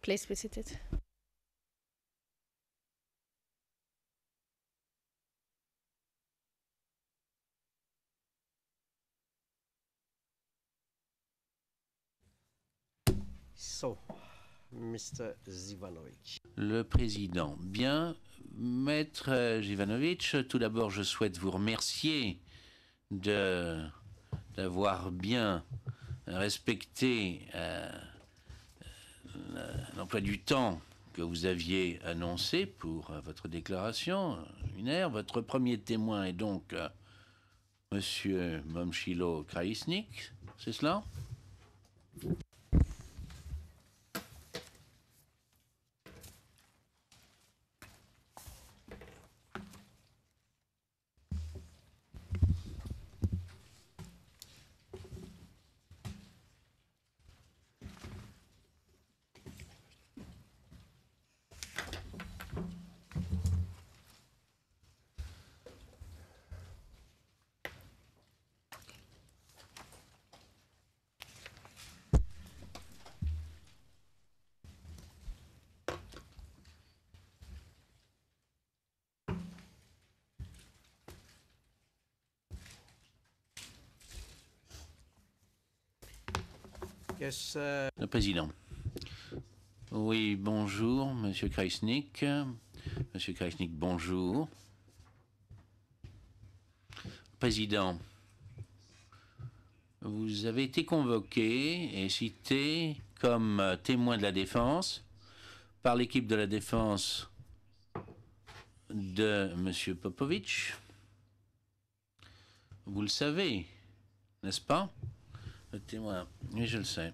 Please be seated. So, Mr. Živanović. Le président. Bien, Maître Živanović, tout d'abord, je souhaite vous remercier d'avoir bien respecté l'emploi du temps que vous aviez annoncé pour votre déclaration lunaire. Votre premier témoin est donc Monsieur Momchilo Kraïsnik, c'est cela? Yes, Le président. Oui, bonjour, Monsieur Kraïsnik. Monsieur Kraïsnik, bonjour. Président, vous avez été convoqué et cité comme témoin de la défense par l'équipe de la défense de Monsieur Popovitch. Vous le savez, n'est-ce pas? Le témoin, oui, je le sais.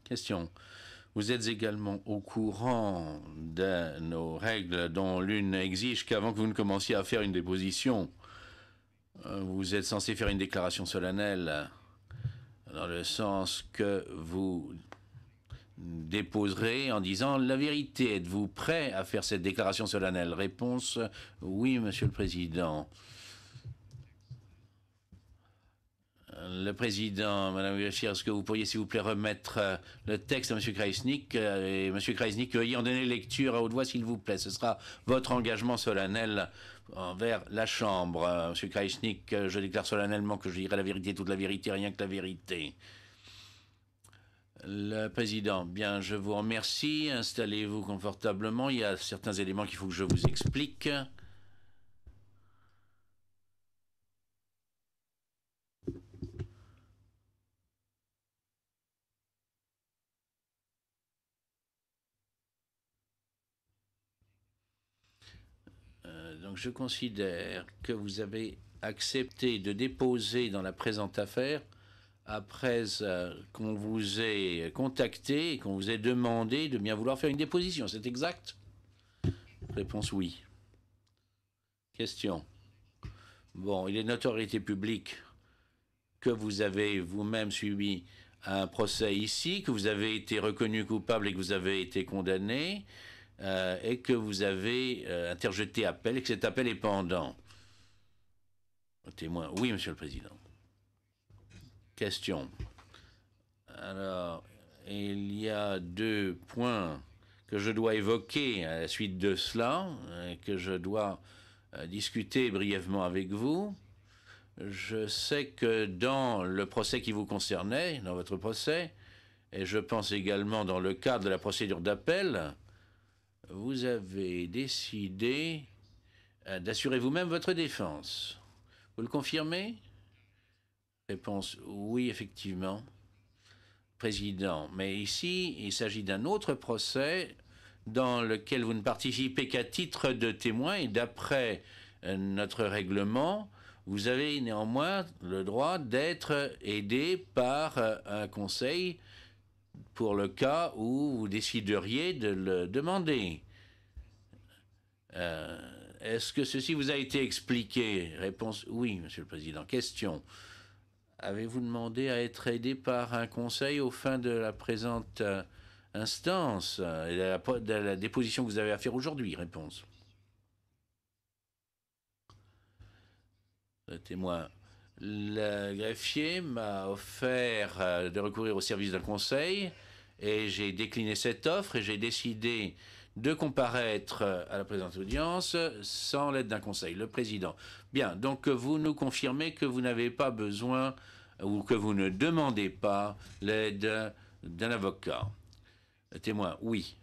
Question. Vous êtes également au courant de nos règles dont l'une exige qu'avant que vous ne commenciez à faire une déposition, vous êtes censé faire une déclaration solennelle dans le sens que vous déposerez en disant la vérité. Êtes-vous prêt à faire cette déclaration solennelle? Réponse, oui, Monsieur le Président. Le président, Madame Guerchier, est-ce que vous pourriez, s'il vous plaît, remettre le texte à Monsieur Kraïsnik et Monsieur Kraïsnik, veuillez en donner lecture à haute voix, s'il vous plaît. Ce sera votre engagement solennel envers la Chambre. Monsieur Kraïsnik, je déclare solennellement que je dirai la vérité, toute la vérité, rien que la vérité. Le président, bien, je vous remercie. Installez-vous confortablement. Il y a certains éléments qu'il faut que je vous explique. Donc je considère que vous avez accepté de déposer dans la présente affaire après qu'on vous ait contacté et qu'on vous ait demandé de bien vouloir faire une déposition. C'est exact? Réponse oui. Question. Bon, il est de notoriété publique que vous avez vous-même subi un procès ici, que vous avez été reconnu coupable et que vous avez été condamné. Et que vous avez interjeté appel et que cet appel est pendant. Témoin. Oui, Monsieur le Président. Question. Alors, il y a deux points que je dois évoquer à la suite de cela, et que je dois discuter brièvement avec vous. Je sais que dans le procès qui vous concernait, dans votre procès, et je pense également dans le cadre de la procédure d'appel, vous avez décidé d'assurer vous-même votre défense. Vous le confirmez? Réponse oui, effectivement. Président, mais ici, il s'agit d'un autre procès dans lequel vous ne participez qu'à titre de témoin et d'après notre règlement, vous avez néanmoins le droit d'être aidé par un conseil pour le cas où vous décideriez de le demander. Est-ce que ceci vous a été expliqué? Réponse oui, Monsieur le Président. Question. Avez-vous demandé à être aidé par un conseil aux fins de la présente instance et de la déposition que vous avez à faire aujourd'hui? Réponse. Le témoin. Le greffier m'a offert de recourir au service d'un conseil Et j'ai décliné cette offre et j'ai décidé de comparaître à la présente audience sans l'aide d'un conseil. Le président. Bien, donc vous nous confirmez que vous n'avez pas besoin ou que vous ne demandez pas l'aide d'un avocat. Le témoin, oui.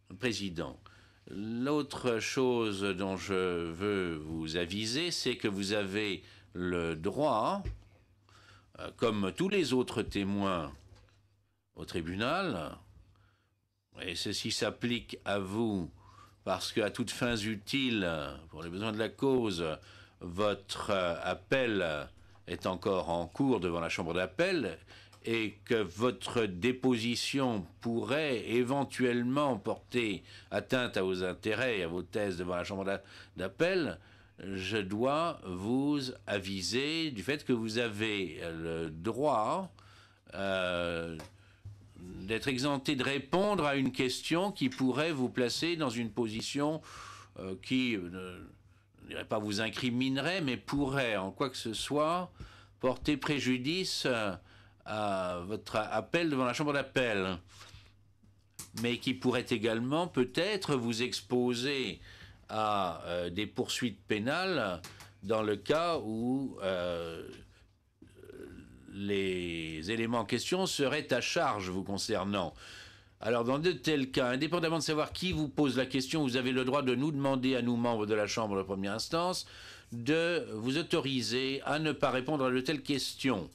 Le président. L'autre chose dont je veux vous aviser, c'est que vous avez le droit, comme tous les autres témoins au tribunal, et ceci s'applique à vous parce qu'à toutes fins utiles, pour les besoins de la cause, votre appel est encore en cours devant la chambre d'appel et que votre déposition pourrait éventuellement porter atteinte à vos intérêts et à vos thèses devant la chambre d'appel, je dois vous aviser du fait que vous avez le droit d'être exempté de répondre à une question qui pourrait vous placer dans une position qui, je ne dirais pas vous incriminerait, mais pourrait, en quoi que ce soit, porter préjudice à votre appel devant la chambre d'appel, mais qui pourrait également peut-être vous exposer à des poursuites pénales dans le cas où les éléments en question seraient à charge vous concernant. Alors, dans de tels cas, indépendamment de savoir qui vous pose la question, vous avez le droit de nous demander, à nous, membres de la Chambre de première instance, de vous autoriser à ne pas répondre à de telles questions.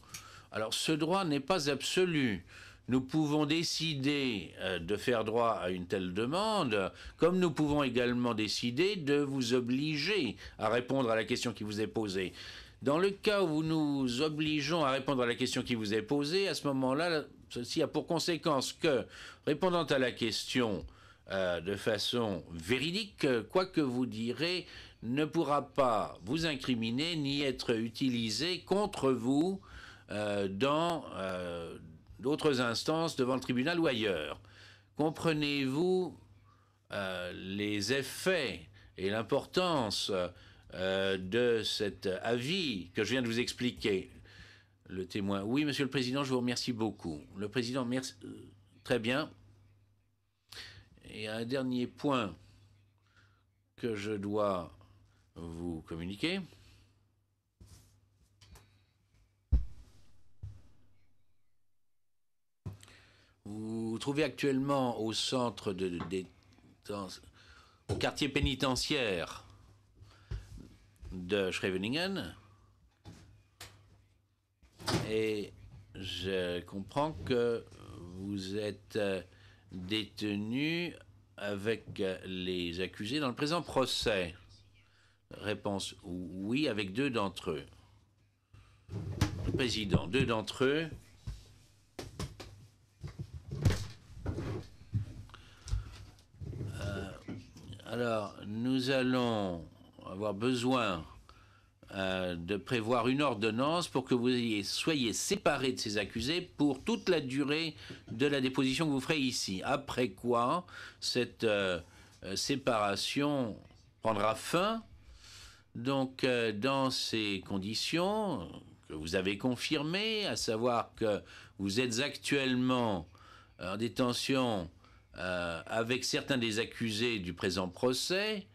Alors, ce droit n'est pas absolu. Nous pouvons décider de faire droit à une telle demande, comme nous pouvons également décider de vous obliger à répondre à la question qui vous est posée. Dans le cas où nous obligeons à répondre à la question qui vous est posée, à ce moment-là, ceci a pour conséquence que, répondant à la question de façon véridique, quoi que vous direz ne pourra pas vous incriminer ni être utilisé contre vous dans d'autres instances devant le tribunal ou ailleurs. Comprenez-vous les effets et l'importance de cet avis que je viens de vous expliquer? Le témoin. Oui, Monsieur le Président, je vous remercie beaucoup. Le Président, merci. Très bien. Et un dernier point que je dois vous communiquer. Vous vous trouvez actuellement au centre de détention, au quartier pénitentiaire de Scheveningen. Et je comprends que vous êtes détenu avec les accusés dans le présent procès. Réponse oui, avec 2 d'entre eux. Le président, 2 d'entre eux. Alors, nous allons avoir besoin de prévoir une ordonnance pour que vous soyez séparés de ces accusés pour toute la durée de la déposition que vous ferez ici. Après quoi, cette séparation prendra fin. Donc, dans ces conditions que vous avez confirmées, à savoir que vous êtes actuellement en détention avec certains des accusés du présent procès,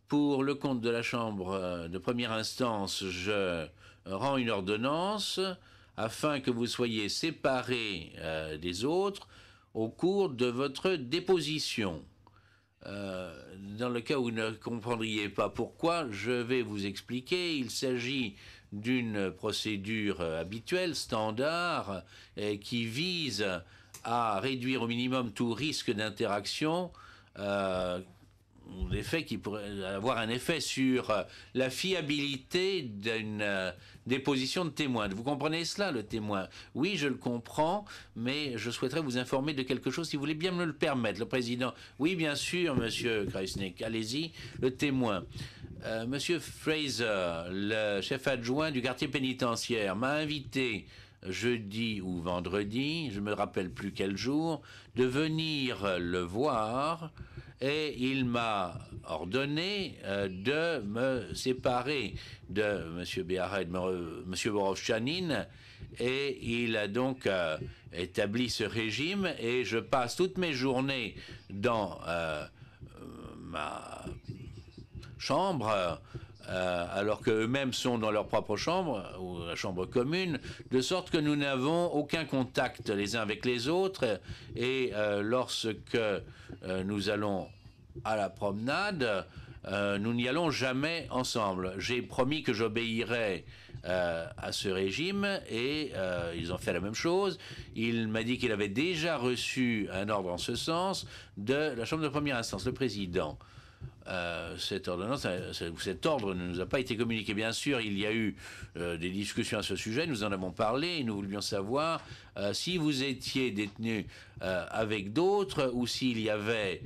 pour le compte de la Chambre de première instance, je rends une ordonnance afin que vous soyez séparés des autres au cours de votre déposition. Dans le cas où vous ne comprendriez pas pourquoi, je vais vous expliquer. Il s'agit d'une procédure habituelle, standard, qui vise à réduire au minimum tout risque d'interaction, l'effet qui pourrait avoir un effet sur la fiabilité d'une déposition de témoin. Vous comprenez cela, le témoin? Oui, je le comprends, mais je souhaiterais vous informer de quelque chose, si vous voulez bien me le permettre. Le président. Oui, bien sûr, monsieur Kreisnick. Allez-y. Le témoin. Monsieur Fraser, le chef adjoint du quartier pénitentiaire, m'a invité jeudi ou vendredi, je ne me rappelle plus quel jour, de venir le voir et il m'a ordonné de me séparer de M. Béharet et de M. Borov-Chanin et il a donc établi ce régime et je passe toutes mes journées dans ma chambre alors qu'eux-mêmes sont dans leur propre chambre, ou la chambre commune, de sorte que nous n'avons aucun contact les uns avec les autres. Et lorsque nous allons à la promenade, nous n'y allons jamais ensemble. J'ai promis que j'obéirais à ce régime et ils ont fait la même chose. Il m'a dit qu'il avait déjà reçu un ordre en ce sens de la Chambre de première instance, le président. Cette ordonnance, cet ordre ne nous a pas été communiqué. Bien sûr, il y a eu des discussions à ce sujet, nous en avons parlé et nous voulions savoir si vous étiez détenu avec d'autres ou s'il y avait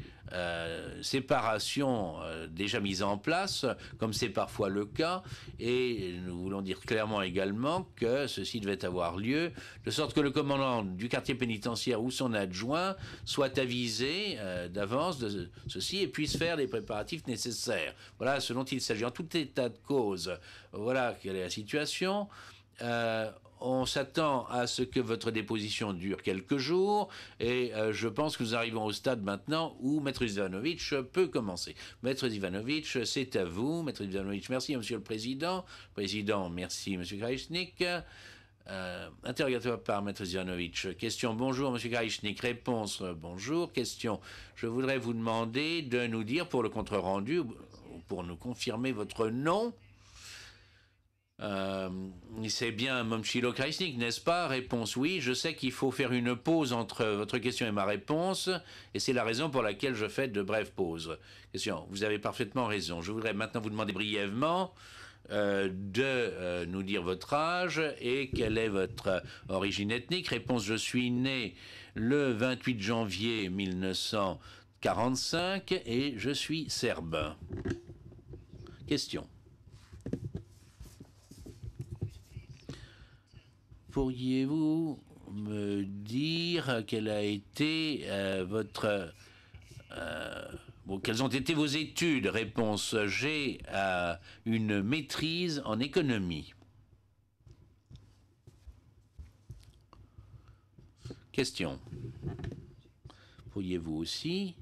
séparation déjà mise en place, comme c'est parfois le cas, et nous voulons dire clairement également que ceci devait avoir lieu, de sorte que le commandant du quartier pénitentiaire ou son adjoint soit avisé d'avance de ceci et puisse faire les préparatifs nécessaires. Voilà ce dont il s'agit. En tout état de cause, voilà quelle est la situation. On s'attend à ce que votre déposition dure quelques jours et je pense que nous arrivons au stade maintenant où Maître Ivanovic peut commencer. Maître Ivanovic, c'est à vous. Maître Ivanovic, merci Monsieur le Président. Président, merci Monsieur Kraïchnik. Interrogatoire par Maître Ivanovic. Question, bonjour Monsieur Kraïchnik. Réponse, bonjour. Question, je voudrais vous demander de nous dire pour le compte-rendu, pour nous confirmer votre nom. C'est bien Momchilo Kraïchnik, n'est-ce pas? Réponse oui. Je sais qu'il faut faire une pause entre votre question et ma réponse, et c'est la raison pour laquelle je fais de brèves pauses. Question, vous avez parfaitement raison. Je voudrais maintenant vous demander brièvement de nous dire votre âge et quelle est votre origine ethnique. Réponse, je suis né le 28 janvier 1945 et je suis serbe. Question. Pourriez-vous me dire quelle a été votre... quelles ont été vos études? Réponse, j'ai une maîtrise en économie. Question. Pourriez-vous aussi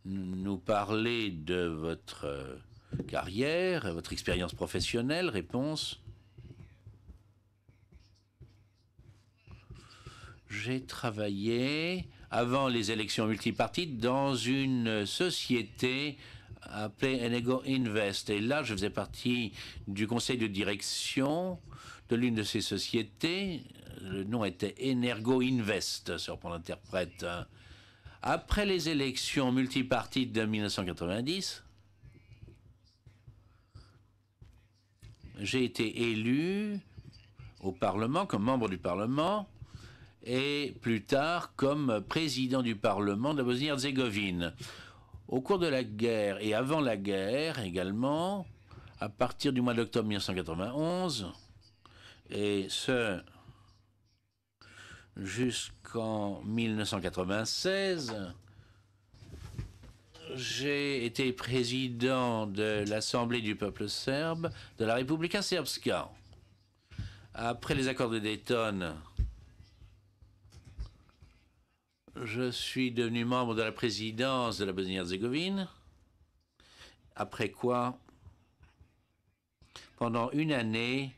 nous parler de votre carrière, votre expérience professionnelle? Réponse. J'ai travaillé avant les élections multipartites dans une société appelée Enego Invest. Et là, je faisais partie du conseil de direction de l'une de ces sociétés. Le nom était Energo Invest, surprend l'interprète. Après les élections multipartites de 1990, j'ai été élu au Parlement comme membre du Parlement et plus tard comme président du Parlement de la Bosnie-Herzégovine. Au cours de la guerre et avant la guerre également, à partir du mois d'octobre 1991, et ce jusqu'en 1996, j'ai été président de l'Assemblée du peuple serbe de la Republika Srpska. Après les accords de Dayton, je suis devenu membre de la présidence de la Bosnie-Herzégovine, après quoi, pendant une année,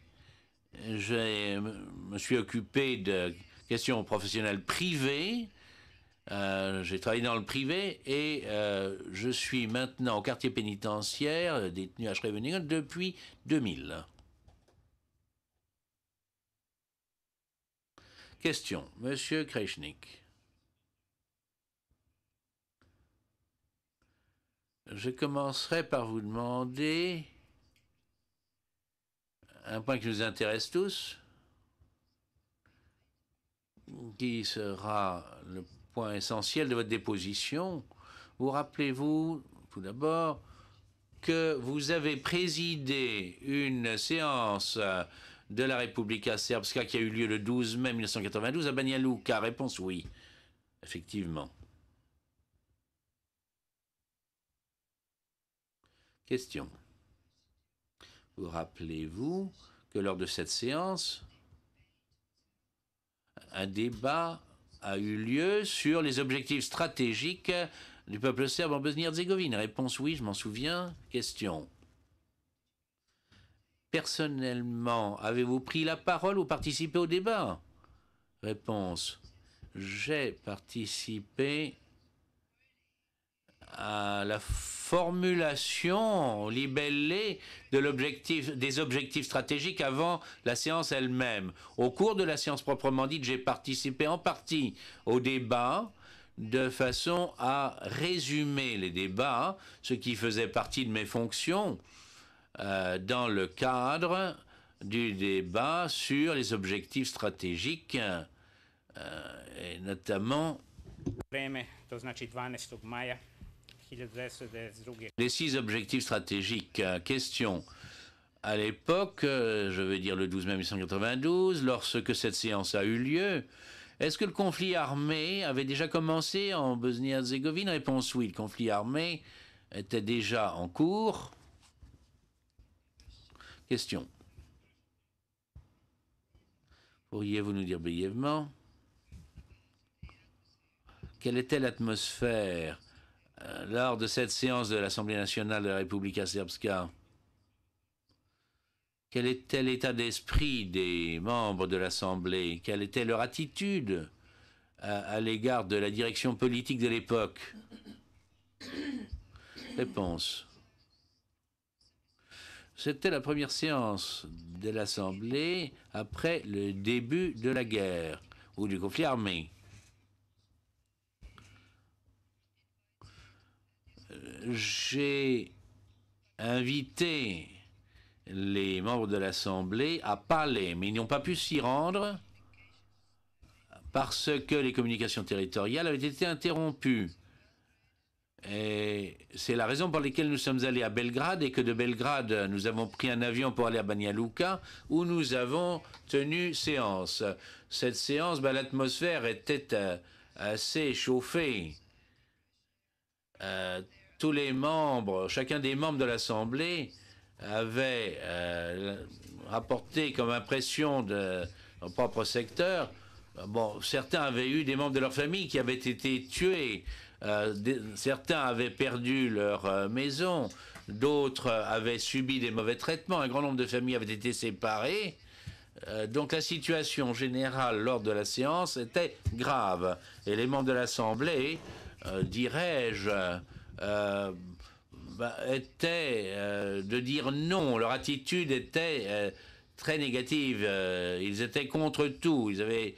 je me suis occupé de questions professionnelles privées. J'ai travaillé dans le privé et je suis maintenant au quartier pénitentiaire détenu à Scheveningen depuis 2000. Question, Monsieur Kraïchnik. Je commencerai par vous demander un point qui nous intéresse tous, qui sera le point essentiel de votre déposition. Vous rappelez-vous, tout d'abord, que vous avez présidé une séance de la Republika Srpska qui a eu lieu le 12 mai 1992 à Banja Luka? Réponse oui, effectivement. Question. Vous rappelez-vous que lors de cette séance, un débat a eu lieu sur les objectifs stratégiques du peuple serbe en Bosnie-Herzégovine? Réponse oui, je m'en souviens. Question. Personnellement, avez-vous pris la parole ou participé au débat? Réponse. J'ai participé à la formulation libellée des objectifs stratégiques avant la séance elle-même. Au cours de la séance proprement dite, j'ai participé en partie au débat de façon à résumer les débats, ce qui faisait partie de mes fonctions dans le cadre du débat sur les objectifs stratégiques, et notamment les 6 objectifs stratégiques. Question. À l'époque, je veux dire le 12 mai 1992, lorsque cette séance a eu lieu, est-ce que le conflit armé avait déjà commencé en Bosnie-Herzégovine? Réponse oui, le conflit armé était déjà en cours. Question. Pourriez-vous nous dire brièvement quelle était l'atmosphère lors de cette séance de l'Assemblée nationale de la Republika Srpska? Quel était l'état d'esprit des membres de l'Assemblée? Quelle était leur attitude à l'égard de la direction politique de l'époque? Réponse. C'était la première séance de l'Assemblée après le début de la guerre ou du conflit armé. J'ai invité les membres de l'Assemblée à parler, mais ils n'ont pas pu s'y rendre parce que les communications territoriales avaient été interrompues. Et c'est la raison pour laquelle nous sommes allés à Belgrade et que de Belgrade, nous avons pris un avion pour aller à Banja Luka où nous avons tenu séance. Cette séance, l'atmosphère était assez chauffée. Tous les membres, chacun des membres de l'Assemblée avait rapporté comme impression de leur propre secteur. Bon, certains avaient eu des membres de leur famille qui avaient été tués. Certains avaient perdu leur maison, d'autres avaient subi des mauvais traitements, un grand nombre de familles avaient été séparées. Donc la situation générale lors de la séance était grave. Et les membres de l'Assemblée, dirais-je, étaient de dire non. Leur attitude était très négative. Ils étaient contre tout. Ils avaient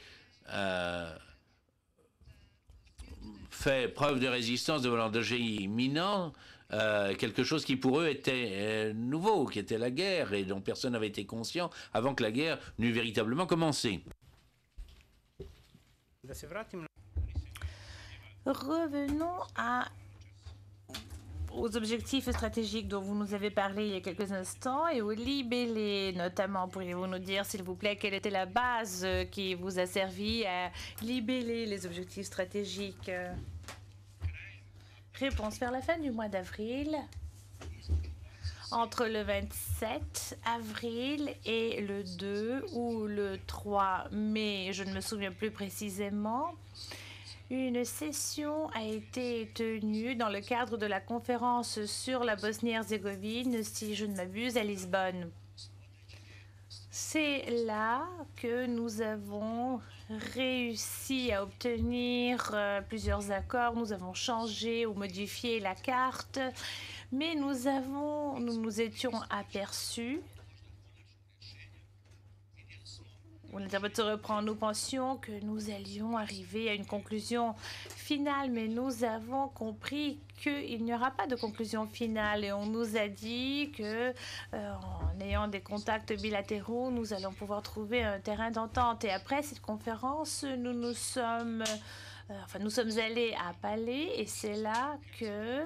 fait preuve de résistance devant un danger imminent, quelque chose qui pour eux était nouveau, qui était la guerre, et dont personne n'avait été conscient avant que la guerre n'eût véritablement commencé. Revenons aux objectifs stratégiques dont vous nous avez parlé il y a quelques instants et aux libellés notamment. Pourriez-vous nous dire, s'il vous plaît, quelle était la base qui vous a servi à libeller les objectifs stratégiques? Réponse: vers la fin du mois d'avril, entre le 27 avril et le 2 ou le 3 mai, je ne me souviens plus précisément, une session a été tenue dans le cadre de la conférence sur la Bosnie-Herzégovine, si je ne m'abuse, à Lisbonne. C'est là que nous avons réussi à obtenir plusieurs accords. Nous avons changé ou modifié la carte, mais nous nous étions aperçus. L'interprète reprend. Nous pensions que nous allions arriver à une conclusion finale, mais nous avons compris qu'il n'y aura pas de conclusion finale. Et on nous a dit que, en ayant des contacts bilatéraux, nous allons pouvoir trouver un terrain d'entente. Et après cette conférence, nous sommes allés à Palais, et c'est là que,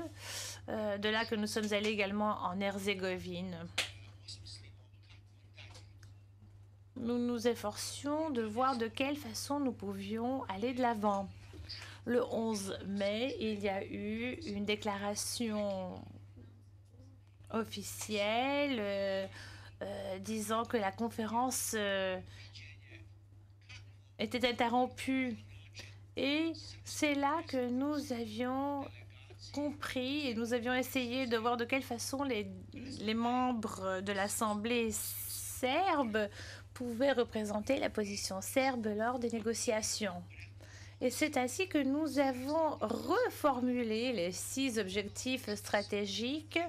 de là que nous sommes allés également en Herzégovine. nous nous efforcions de voir de quelle façon nous pouvions aller de l'avant. Le 11 mai, il y a eu une déclaration officielle disant que la conférence était interrompue. Et c'est là que nous avions compris et nous avions essayé de voir de quelle façon les membres de l'Assemblée serbe pouvaient représenter la position serbe lors des négociations. Et c'est ainsi que nous avons reformulé les 6 objectifs stratégiques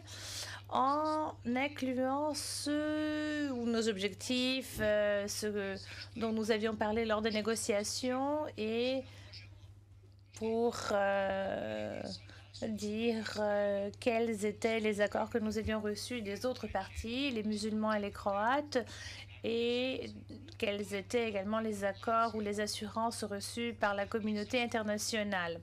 en incluant ceux ou nos objectifs, ceux dont nous avions parlé lors des négociations et pour dire quels étaient les accords que nous avions reçus des autres partis, les musulmans et les croates, et quels étaient également les accords ou les assurances reçues par la communauté internationale.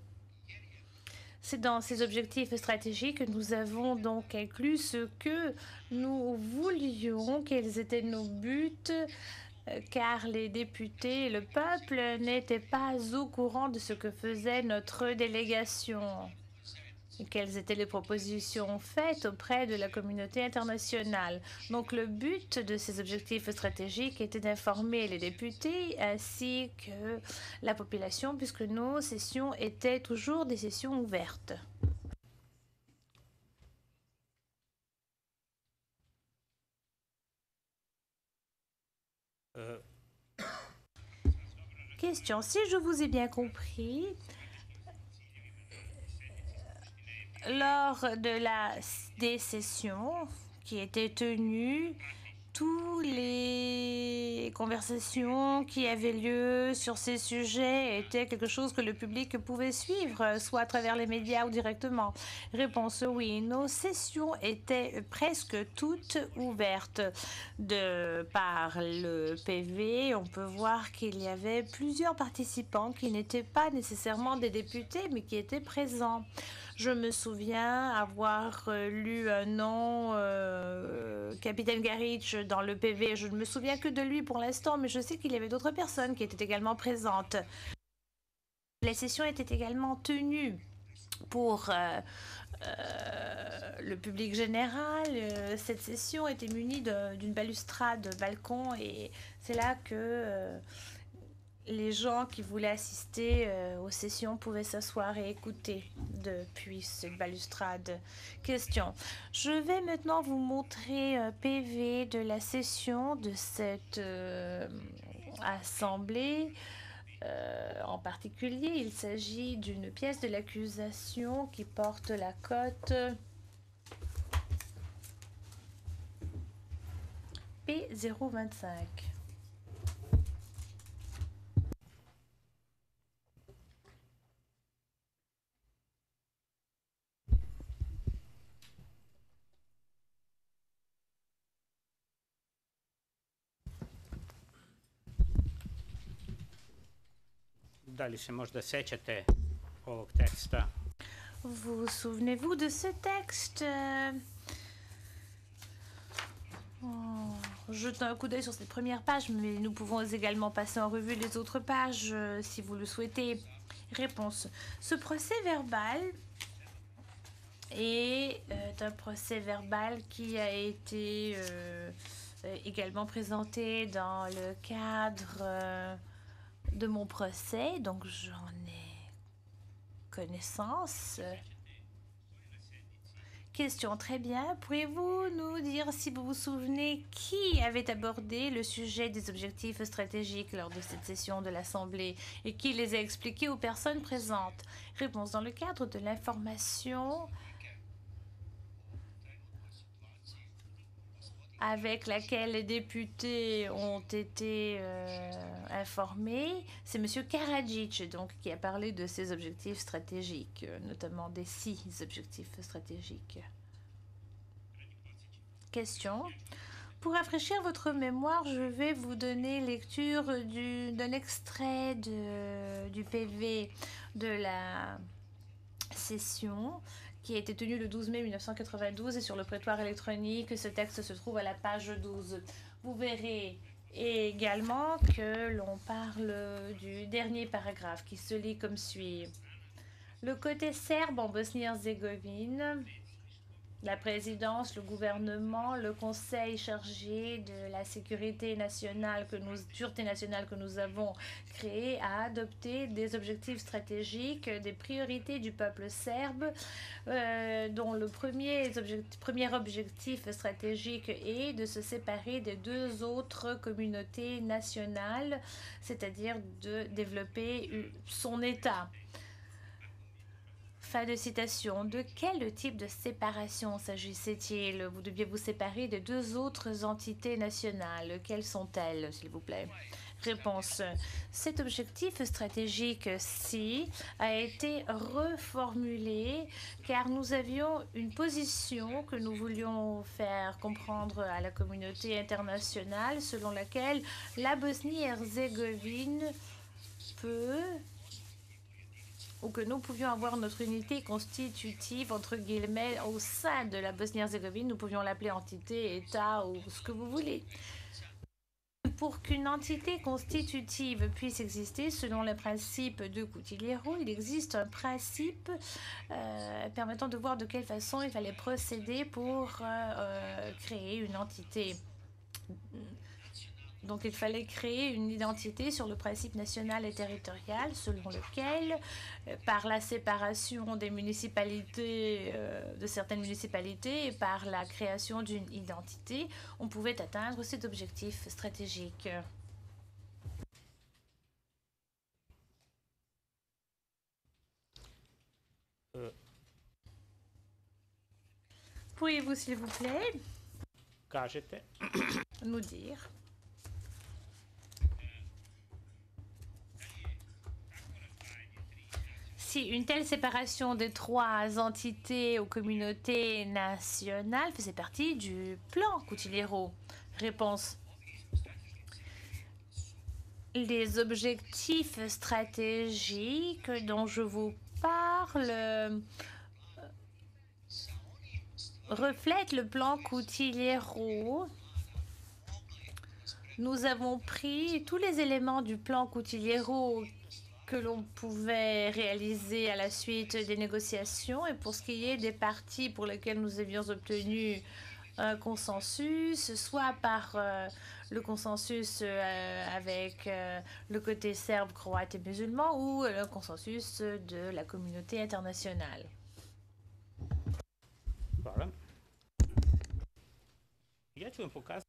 C'est dans ces objectifs stratégiques que nous avons donc inclus ce que nous voulions, quels étaient nos buts, car les députés et le peuple n'étaient pas au courant de ce que faisait notre délégation. Et quelles étaient les propositions faites auprès de la communauté internationale. Donc le but de ces objectifs stratégiques était d'informer les députés ainsi que la population, puisque nos sessions étaient toujours des sessions ouvertes. Question. Si je vous ai bien compris, lors des sessions qui étaient tenues, toutes les conversations qui avaient lieu sur ces sujets étaient quelque chose que le public pouvait suivre, soit à travers les médias ou directement. Réponse oui. Nos sessions étaient presque toutes ouvertes par le PV. On peut voir qu'il y avait plusieurs participants qui n'étaient pas nécessairement des députés, mais qui étaient présents. Je me souviens avoir lu un nom, Capitaine Garic, dans le PV. Je ne me souviens que de lui pour l'instant, mais je sais qu'il y avait d'autres personnes qui étaient également présentes. Les sessions étaient également tenues pour le public général. Cette session était munie d'une balustrade balcon et c'est là que les gens qui voulaient assister aux sessions pouvaient s'asseoir et écouter depuis cette balustrade. Question. Je vais maintenant vous montrer un PV de la session de cette assemblée. En particulier, il s'agit d'une pièce de l'accusation qui porte la cote P025. Da li se možda sećate ovog teksta? Vous souvenez-vous de ce texte? Jetons un coup d'œil sur cette première page, mais nous pouvons également passer en revue les autres pages si vous le souhaitez. Réponse. Ce procès verbal est un procès verbal qui a été également présenté dans le cadre de mon procès, donc j'en ai connaissance. Question, très bien. Pourriez-vous nous dire si vous vous souvenez qui avait abordé le sujet des objectifs stratégiques lors de cette session de l'Assemblée et qui les a expliqués aux personnes présentes? Réponse, dans le cadre de l'information avec laquelle les députés ont été informés, c'est M. Karadzic donc, qui a parlé de ces objectifs stratégiques, notamment des 6 objectifs stratégiques. Question. Pour rafraîchir votre mémoire, je vais vous donner lecture d'un extrait du PV de la session qui a été tenu le 12 mai 1992 et sur le prétoire électronique. Ce texte se trouve à la page 12. Vous verrez Et également que l'on parle du dernier paragraphe qui se lit comme suit. Le côté serbe en Bosnie-Herzégovine, la présidence, le gouvernement, le conseil chargé de la sécurité nationale sûreté nationale que nous avons créé a adopté des objectifs stratégiques, des priorités du peuple serbe, dont le premier objectif stratégique est de se séparer des deux autres communautés nationales, c'est-à-dire de développer son État. Fin de citation. De quel type de séparation s'agissait-il? Vous deviez vous séparer de deux autres entités nationales. Quelles sont-elles, s'il vous plaît? Réponse. Cet objectif stratégique-ci a été reformulé car nous avions une position que nous voulions faire comprendre à la communauté internationale selon laquelle la Bosnie-Herzégovine peut ou que nous pouvions avoir notre unité constitutive, entre guillemets, au sein de la Bosnie-Herzégovine. Nous pouvions l'appeler entité, État ou ce que vous voulez. Pour qu'une entité constitutive puisse exister, selon les principes de Cutiliero, il existe un principe permettant de voir de quelle façon il fallait procéder pour créer une entité. Donc il fallait créer une identité sur le principe national et territorial selon lequel, par la séparation des municipalités, de certaines municipalités et par la création d'une identité, on pouvait atteindre cet objectif stratégique. Pourriez-vous, s'il vous plaît, nous dire si une telle séparation des trois entités ou communautés nationales faisait partie du plan Cutiliero? Réponse. Les objectifs stratégiques dont je vous parle reflètent le plan Cutiliero. Nous avons pris tous les éléments du plan Cutiliero que l'on pouvait réaliser à la suite des négociations, et pour ce qui est des parties pour lesquelles nous avions obtenu un consensus, soit par le consensus avec le côté serbe, croate et musulman, ou le consensus de la communauté internationale. Voilà.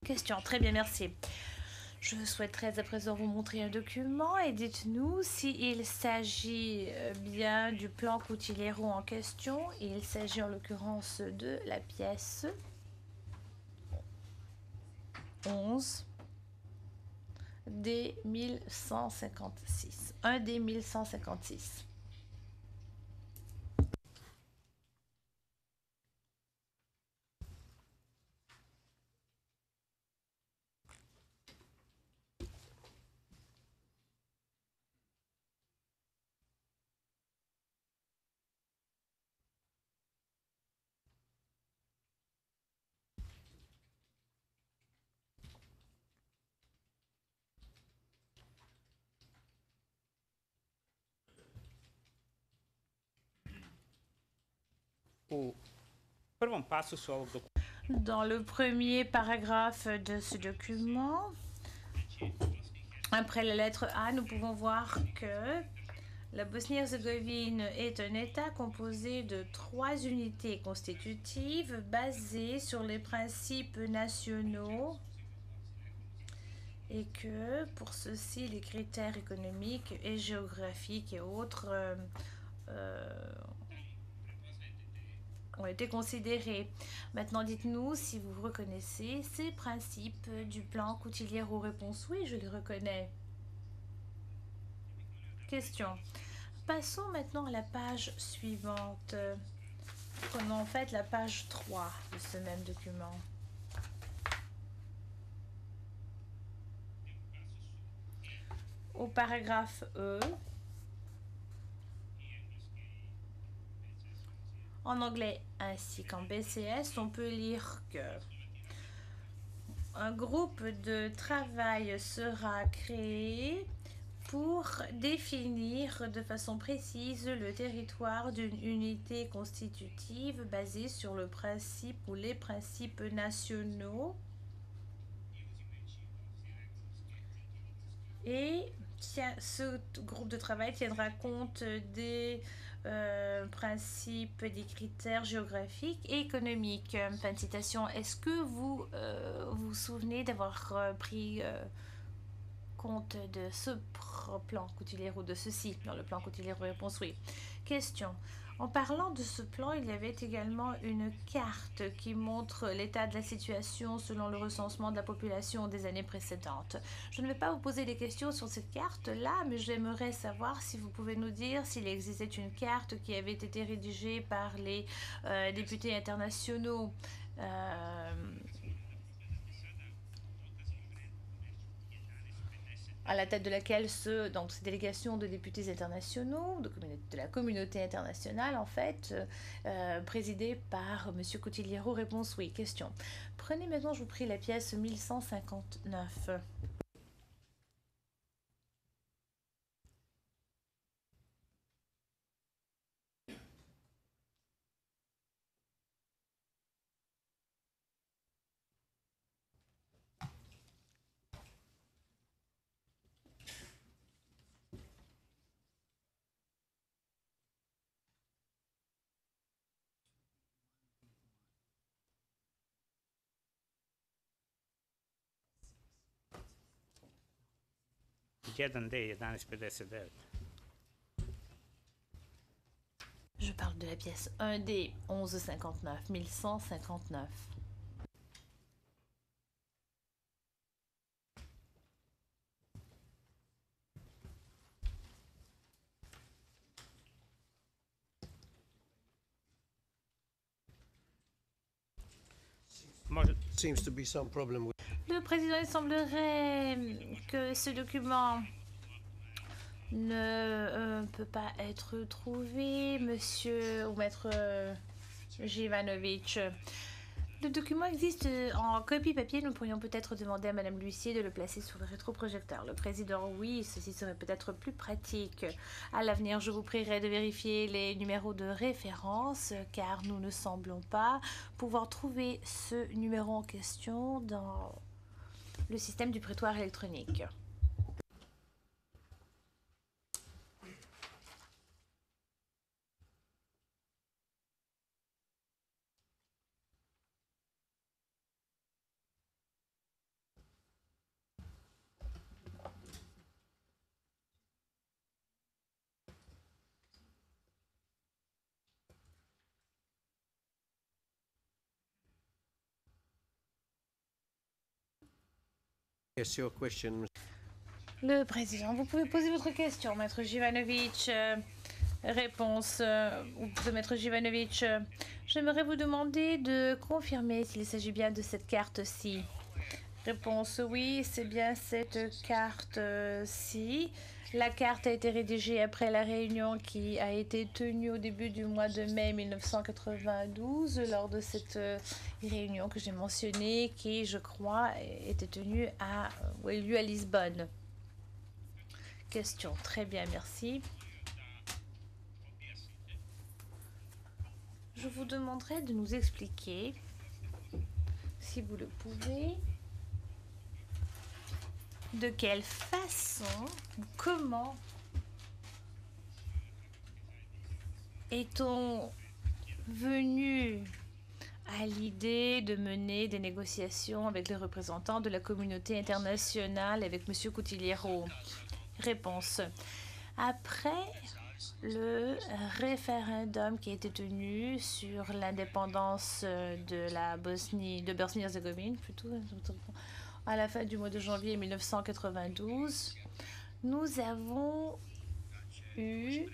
Question, très bien, merci. Je souhaiterais à présent vous montrer un document et dites-nous s'il s'agit bien du plan Cutiliero en question. Il s'agit en l'occurrence de la pièce 11 des 1156. Un des 1156. Dans le premier paragraphe de ce document, après la lettre A, nous pouvons voir que la Bosnie-Herzégovine est un État composé de 3 unités constitutives basées sur les principes nationaux et que pour ceci, les critères économiques et géographiques et autres ont été considérés. Maintenant, dites-nous si vous reconnaissez ces principes du plan Cutiliero. Réponse oui, je les reconnais. Question. Passons maintenant à la page suivante. Prenons en fait la page 3 de ce même document. Au paragraphe E, en anglais ainsi qu'en BCS, on peut lire que un groupe de travail sera créé pour définir de façon précise le territoire d'une unité constitutive basée sur le principe ou les principes nationaux. Et ce groupe de travail tiendra compte des principes, des critères géographiques et économiques. Fin de citation. Est-ce que vous vous souvenez d'avoir pris compte de ce plan Cotillero, de ceci dans le plan Cotillero? Réponse oui. Question. En parlant de ce plan, il y avait également une carte qui montre l'état de la situation selon le recensement de la population des années précédentes. Je ne vais pas vous poser des questions sur cette carte-là, mais j'aimerais savoir si vous pouvez nous dire s'il existait une carte qui avait été rédigée par les députés internationaux à la tête de laquelle donc ces délégations de députés internationaux, de la communauté internationale en fait, présidée par M. Cotillero. Réponse oui. Question. Prenez maintenant, je vous prie, la pièce 1159. Jedan D, 1159. Je parle de la pièce 1D 1159, 1159. Seems to be some problem with... Le président, il semblerait que ce document ne peut pas être trouvé, monsieur ou maître Jivanovic. Le document existe en copie papier. Nous pourrions peut-être demander à madame l'huissier de le placer sur le rétroprojecteur. Le président, oui, ceci serait peut-être plus pratique. À l'avenir, je vous prierai de vérifier les numéros de référence, car nous ne semblons pas pouvoir trouver ce numéro en question dans le système du prétoire électronique. Yes, your question. Le président, vous pouvez poser votre question, maître Jivanovic. Réponse de maître Jivanovic. J'aimerais vous demander de confirmer s'il s'agit bien de cette carte-ci. Réponse oui, c'est bien cette carte-ci. La carte a été rédigée après la réunion qui a été tenue au début du mois de mai 1992, lors de cette réunion que j'ai mentionnée, qui, je crois, était tenue à Lisbonne. Question. Très bien, merci. Je vous demanderai de nous expliquer, si vous le pouvez, de quelle façon ou comment est-on venu à l'idée de mener des négociations avec les représentants de la communauté internationale, avec M. Cotillero? Réponse. Après le référendum qui a été tenu sur l'indépendance de la Bosnie-Herzégovine, plutôt, à la fin du mois de janvier 1992, nous avons eu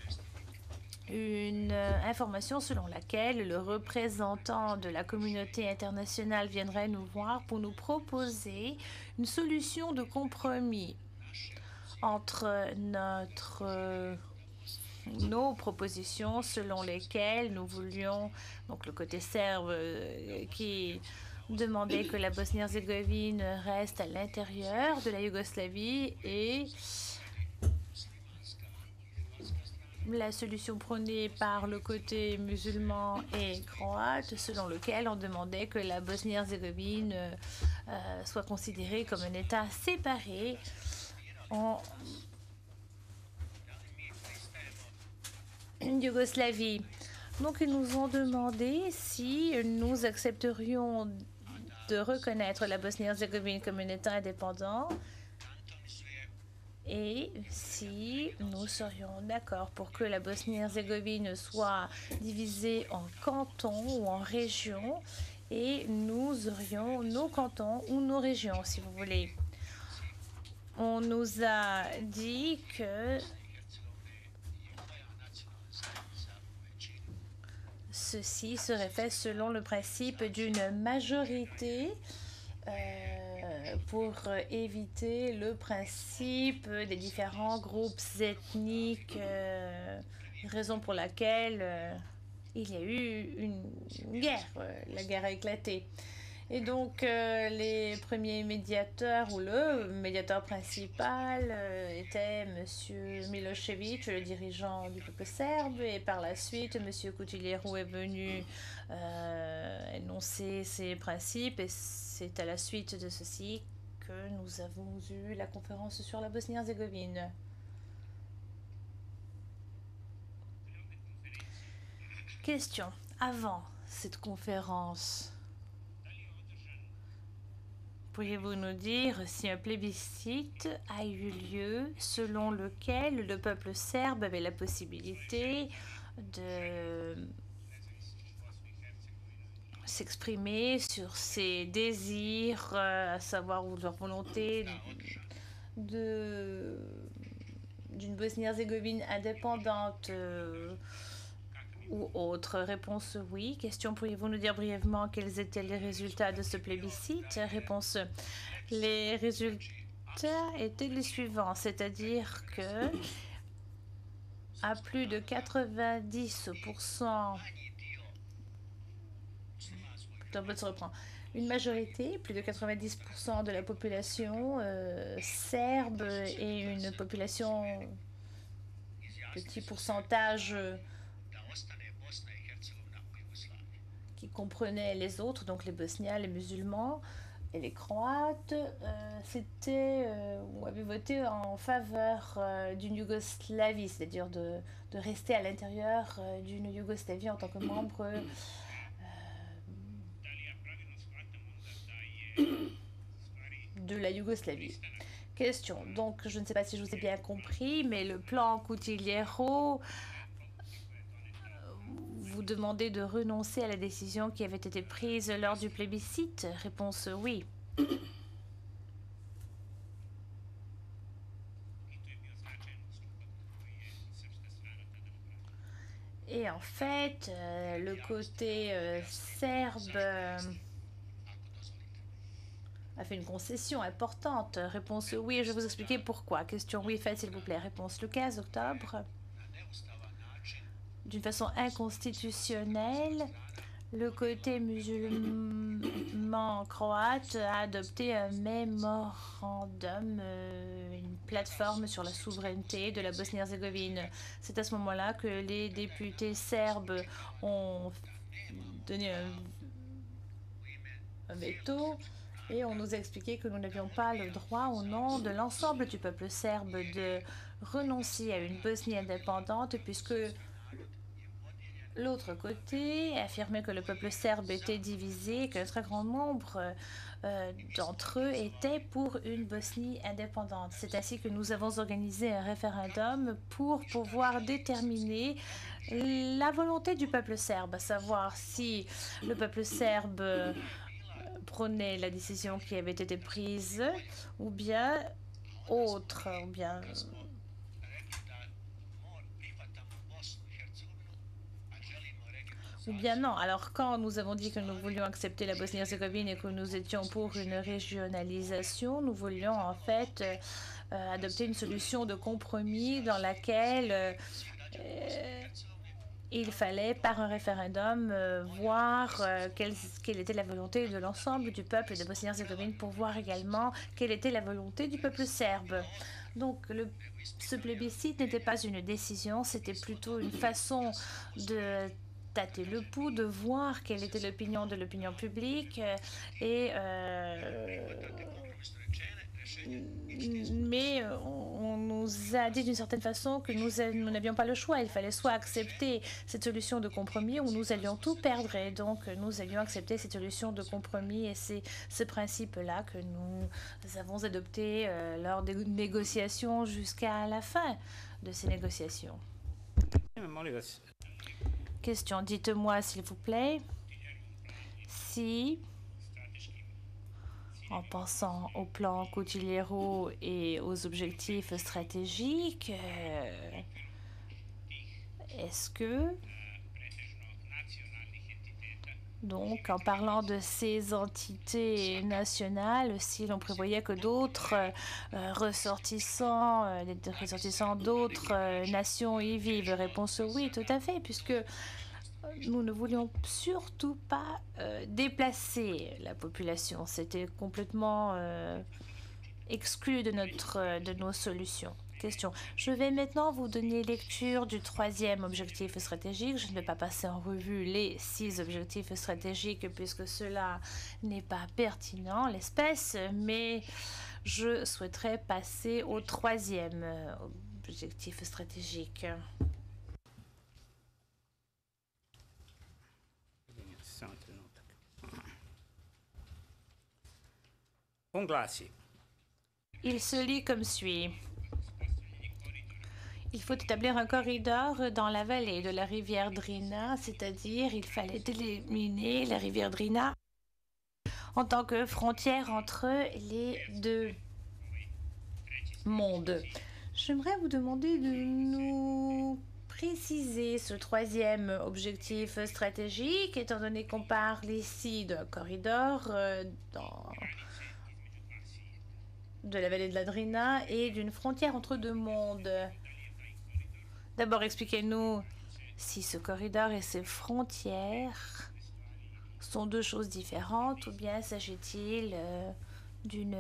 une information selon laquelle le représentant de la communauté internationale viendrait nous voir pour nous proposer une solution de compromis entre nos propositions selon lesquelles nous voulions, donc le côté serbe qui demandé que la Bosnie-Herzégovine reste à l'intérieur de la Yougoslavie et la solution prônée par le côté musulman et croate, selon lequel on demandait que la Bosnie-Herzégovine soit considérée comme un État séparé en Yougoslavie. Donc ils nous ont demandé si nous accepterions de reconnaître la Bosnie-Herzégovine comme un État indépendant et si nous serions d'accord pour que la Bosnie-Herzégovine soit divisée en cantons ou en régions et nous aurions nos cantons ou nos régions, si vous voulez. On nous a dit que ceci serait fait selon le principe d'une majorité pour éviter le principe des différents groupes ethniques, raison pour laquelle il y a eu une guerre, la guerre a éclaté. Et donc les premiers médiateurs ou le médiateur principal était M. Milosevic, le dirigeant du peuple serbe, et par la suite M. Kutiljeru est venu énoncer ses principes et c'est à la suite de ceci que nous avons eu la conférence sur la Bosnie-Herzégovine. Question. Avant cette conférence, pourriez-vous nous dire si un plébiscite a eu lieu selon lequel le peuple serbe avait la possibilité de s'exprimer sur ses désirs, à savoir ou leur volonté d'une Bosnie-Herzégovine indépendante ou autre? Réponse oui. Question, pourriez-vous nous dire brièvement quels étaient les résultats de ce plébiscite? Réponse, les résultats étaient les suivants, c'est-à-dire que à plus de 90%, une majorité, plus de 90% de la population serbe et une population, petit pourcentage qui comprenait les autres, donc les Bosniens, les musulmans et les Croates, ou avaient voté en faveur d'une Yougoslavie, c'est-à-dire de rester à l'intérieur d'une Yougoslavie en tant que membre de la Yougoslavie. Question. Donc, je ne sais pas si je vous ai bien compris, mais le plan Kutiljeru vous demandez de renoncer à la décision qui avait été prise lors du plébiscite? Réponse oui. Et en fait, le côté serbe a fait une concession importante. Réponse oui, et je vais vous expliquer pourquoi. Question oui, faites s'il vous plaît. Réponse le 15 octobre. D'une façon inconstitutionnelle, le côté musulman croate a adopté un mémorandum, une plateforme sur la souveraineté de la Bosnie-Herzégovine. C'est à ce moment-là que les députés serbes ont donné un veto et on nous a expliqué que nous n'avions pas le droit, au nom de l'ensemble du peuple serbe, de renoncer à une Bosnie indépendante puisque l'autre côté affirmait que le peuple serbe était divisé, que un très grand nombre d'entre eux étaient pour une Bosnie indépendante. C'est ainsi que nous avons organisé un référendum pour pouvoir déterminer la volonté du peuple serbe, à savoir si le peuple serbe prônait la décision qui avait été prise ou bien autre, ou bien non. Alors, quand nous avons dit que nous voulions accepter la Bosnie-Herzégovine et que nous étions pour une régionalisation, nous voulions en fait adopter une solution de compromis dans laquelle il fallait, par un référendum, voir quelle était la volonté de l'ensemble du peuple de Bosnie-Herzégovine pour voir également quelle était la volonté du peuple serbe. Donc, ce plébiscite n'était pas une décision, c'était plutôt une façon de tâter le pouls, de voir quelle était l'opinion de l'opinion publique mais on nous a dit d'une certaine façon que nous n'avions pas le choix. Il fallait soit accepter cette solution de compromis ou nous allions tout perdre. Et donc, nous allions accepter cette solution de compromis. Et c'est ce principe-là que nous avons adopté lors des négociations jusqu'à la fin de ces négociations. Question, dites-moi s'il vous plaît si, en pensant au plan Cotillero et aux objectifs stratégiques, est-ce que, donc en parlant de ces entités nationales, si l'on prévoyait que d'autres ressortissants d'autres nations y vivent? Réponse oui, tout à fait, puisque nous ne voulions surtout pas déplacer la population. C'était complètement exclu de nos solutions. Question. Je vais maintenant vous donner lecture du troisième objectif stratégique. Je ne vais pas passer en revue les 6 objectifs stratégiques puisque cela n'est pas pertinent, l'espèce, mais je souhaiterais passer au troisième objectif stratégique. Il se lit comme suit. Il faut établir un corridor dans la vallée de la rivière Drina, c'est-à-dire il fallait éliminer la rivière Drina en tant que frontière entre les deux mondes. J'aimerais vous demander de nous préciser ce troisième objectif stratégique, étant donné qu'on parle ici d'un corridor de la vallée de la Drina et d'une frontière entre deux mondes. D'abord, expliquez-nous si ce corridor et ces frontières sont deux choses différentes ou bien s'agit-il d'une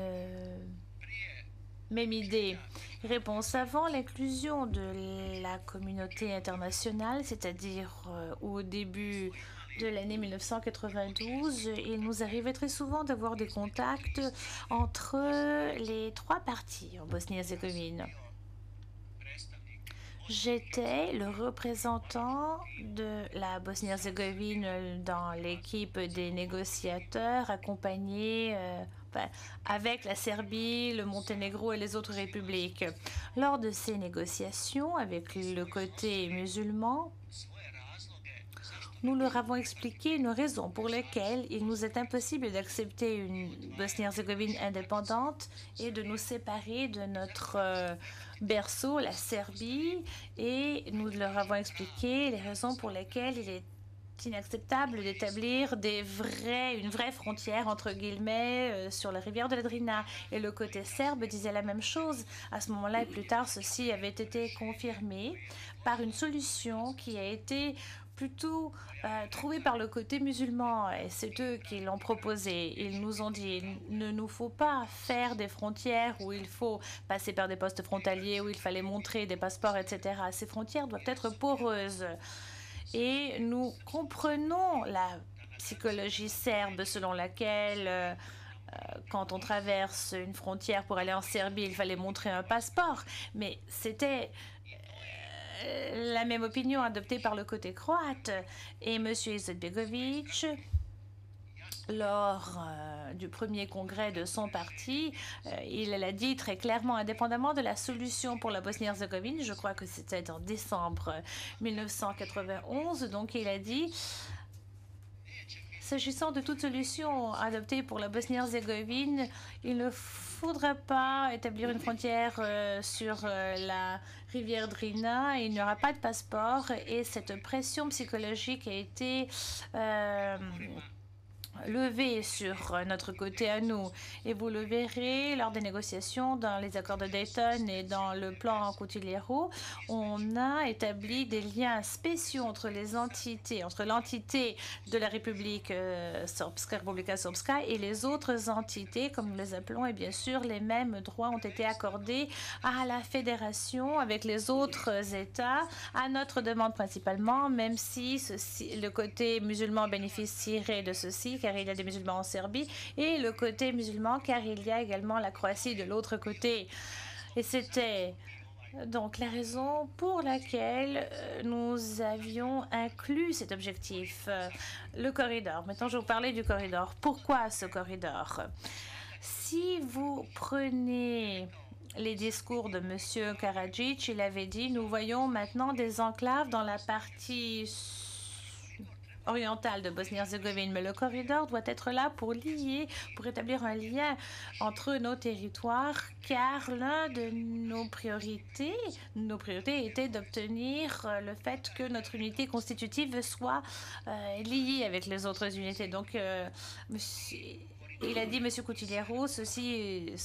même idée. Réponse. Avant l'inclusion de la communauté internationale, c'est-à-dire au début de l'année 1992, il nous arrivait très souvent d'avoir des contacts entre les 3 parties en Bosnie-Herzégovine. J'étais le représentant de la Bosnie-Herzégovine dans l'équipe des négociateurs, accompagné avec la Serbie, le Monténégro et les autres républiques. Lors de ces négociations avec le côté musulman, nous leur avons expliqué une raison pour laquelle il nous est impossible d'accepter une Bosnie-Herzégovine indépendante et de nous séparer de notre berceau, la Serbie, et nous leur avons expliqué les raisons pour lesquelles il est inacceptable d'établir une vraie frontière, entre guillemets, sur la rivière de la Drina. Et le côté serbe disait la même chose. À ce moment-là et plus tard, ceci avait été confirmé par une solution qui a été plutôt trouvée par le côté musulman, et c'est eux qui l'ont proposé. Ils nous ont dit, il ne nous faut pas faire des frontières où il faut passer par des postes frontaliers, où il fallait montrer des passeports, etc. Ces frontières doivent être poreuses. Et nous comprenons la psychologie serbe selon laquelle quand on traverse une frontière pour aller en Serbie, il fallait montrer un passeport. Mais c'était la même opinion adoptée par le côté croate. Et M. Izetbegovic, lors du premier congrès de son parti, il l'a dit très clairement, indépendamment de la solution pour la Bosnie-Herzégovine, je crois que c'était en décembre 1991, donc il a dit, s'agissant de toute solution adoptée pour la Bosnie-Herzégovine, il ne faudra pas établir une frontière sur la rivière Drina, il n'y aura pas de passeport, et cette pression psychologique a été levé sur notre côté à nous. Et vous le verrez lors des négociations dans les accords de Dayton et dans le plan Cotillero, on a établi des liens spéciaux entre les entités, entre l'entité de la République Srpska, Republika Srpska et les autres entités, comme nous les appelons, et bien sûr, les mêmes droits ont été accordés à la fédération avec les autres États, à notre demande principalement, même si le côté musulman bénéficierait de ceci, car il y a des musulmans en Serbie, et le côté musulman, car il y a également la Croatie de l'autre côté. Et c'était donc la raison pour laquelle nous avions inclus cet objectif, le corridor. Maintenant, je vais vous parler du corridor. Pourquoi ce corridor? Si vous prenez les discours de M. Karadzic, il avait dit « Nous voyons maintenant des enclaves dans la partie orientale de Bosnie-Herzégovine, mais le corridor doit être là pour lier, pour établir un lien entre nos territoires, car l'un de nos priorités était d'obtenir le fait que notre unité constitutive soit liée avec les autres unités. Donc, il a dit, M. Cotillero, ce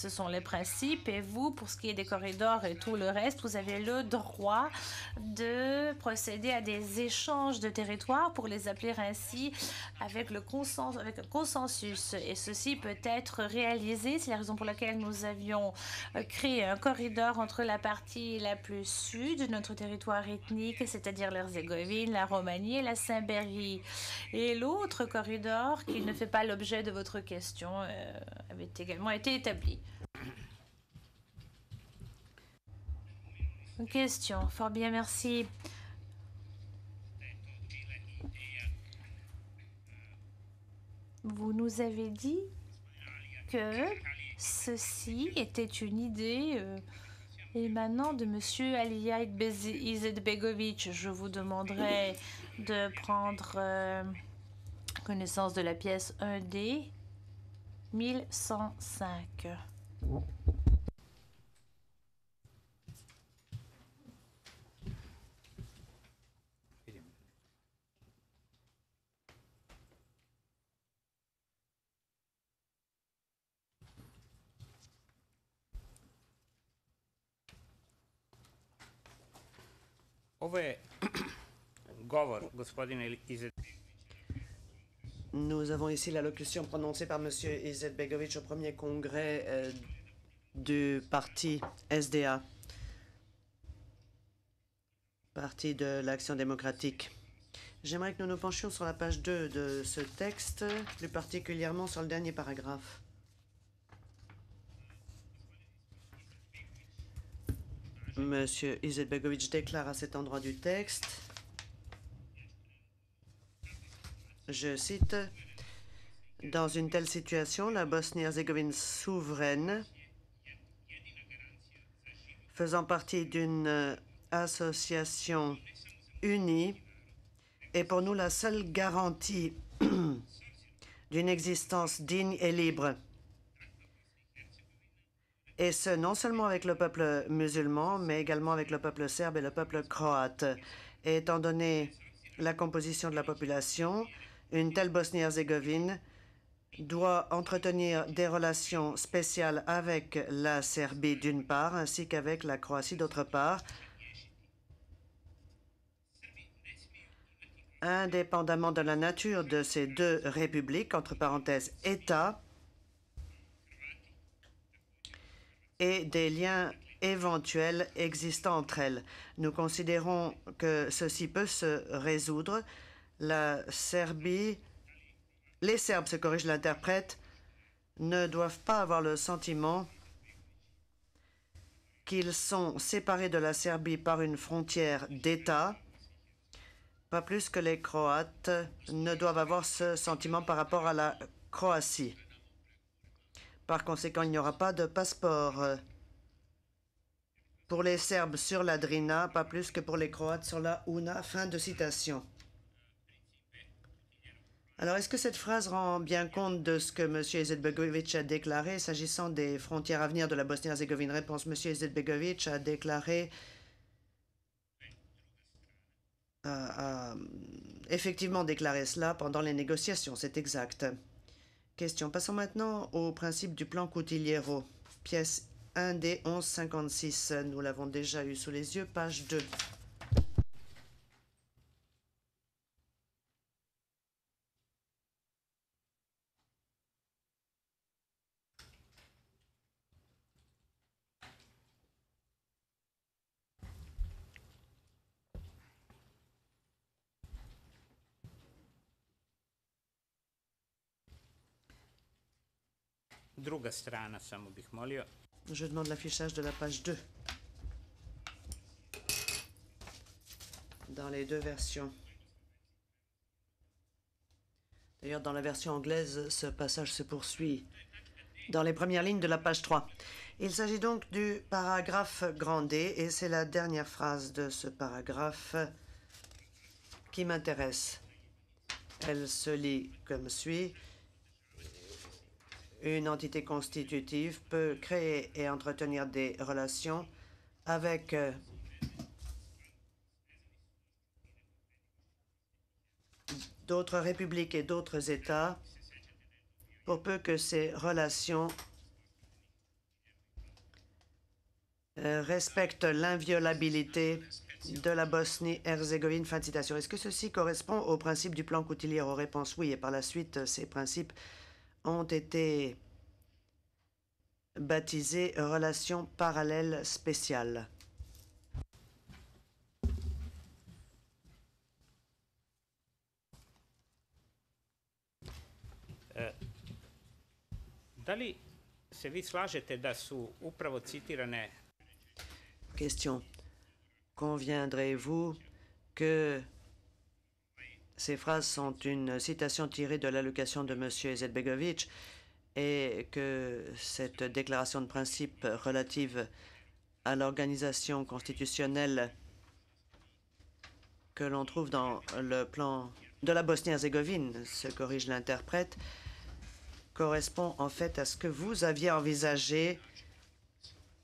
sont les principes, et vous, pour ce qui est des corridors et tout le reste, vous avez le droit de procéder à des échanges de territoires, pour les appeler ainsi, avec un consensus. Et ceci peut être réalisé. C'est la raison pour laquelle nous avions créé un corridor entre la partie la plus sud de notre territoire ethnique, c'est-à-dire l'Herzégovine, la Roumanie et la Seimbérie. Et l'autre corridor, qui ne fait pas l'objet de votre question, avait également été établi. Une question. Fort bien, merci. Vous nous avez dit que ceci était une idée émanant de M. Alija Izetbegovic. Je vous demanderai de prendre connaissance de la pièce 1D 1105. Ovo je govor gospodina Izetbegovića. Nous avons ici l'allocution prononcée par M. Izetbegovic au premier congrès du parti SDA, Parti de l'Action démocratique. J'aimerais que nous nous penchions sur la page 2 de ce texte, plus particulièrement sur le dernier paragraphe. M. Izetbegovic déclare à cet endroit du texte, je cite, « Dans une telle situation, la Bosnie-Herzégovine souveraine, faisant partie d'une association unie, est pour nous la seule garantie d'une existence digne et libre. Et ce, non seulement avec le peuple musulman, mais également avec le peuple serbe et le peuple croate. Et étant donné la composition de la population, une telle Bosnie-Herzégovine doit entretenir des relations spéciales avec la Serbie d'une part, ainsi qu'avec la Croatie d'autre part, indépendamment de la nature de ces deux républiques, entre parenthèses États, et des liens éventuels existant entre elles. Nous considérons que ceci peut se résoudre. La Serbie, les Serbes, se corrige l'interprète, ne doivent pas avoir le sentiment qu'ils sont séparés de la Serbie par une frontière d'État, pas plus que les Croates ne doivent avoir ce sentiment par rapport à la Croatie. Par conséquent, il n'y aura pas de passeport pour les Serbes sur la Drina, pas plus que pour les Croates sur la Una. Fin de citation. Alors, est-ce que cette phrase rend bien compte de ce que M. Izetbegovic a déclaré s'agissant des frontières à venir de la Bosnie-Herzégovine? Réponse, M. Izetbegovic a déclaré, effectivement déclaré cela pendant les négociations, c'est exact. Question. Passons maintenant au principe du plan Cutiliero. Pièce 1D 1156. Nous l'avons déjà eu sous les yeux, page 2. Druga strana, samo bih molio. Je demande l'affichage de la page 2. Dans les deux versions. D'ailleurs, dans la version anglaise, ce passage se poursuit dans les premières lignes de la page 3. Il s'agit donc du paragraphe grand D, et c'est la dernière phrase de ce paragraphe qui m'intéresse. Elle se lit comme suit. Une entité constitutive peut créer et entretenir des relations avec d'autres républiques et d'autres États pour peu que ces relations respectent l'inviolabilité de la Bosnie-Herzégovine. Fin de citation. Est-ce que ceci correspond au principe du plan Cutiliero? Réponse oui. Et par la suite, ces principes ont été baptisés relations parallèles spéciales. Da li se vi slažete da su upravo citirane Question. Conviendrez-vous que ces phrases sont une citation tirée de l'allocation de M. Izetbegovic et que cette déclaration de principe relative à l'organisation constitutionnelle que l'on trouve dans le plan de la Bosnie-Herzégovine, se corrige l'interprète, correspond en fait à ce que vous aviez envisagé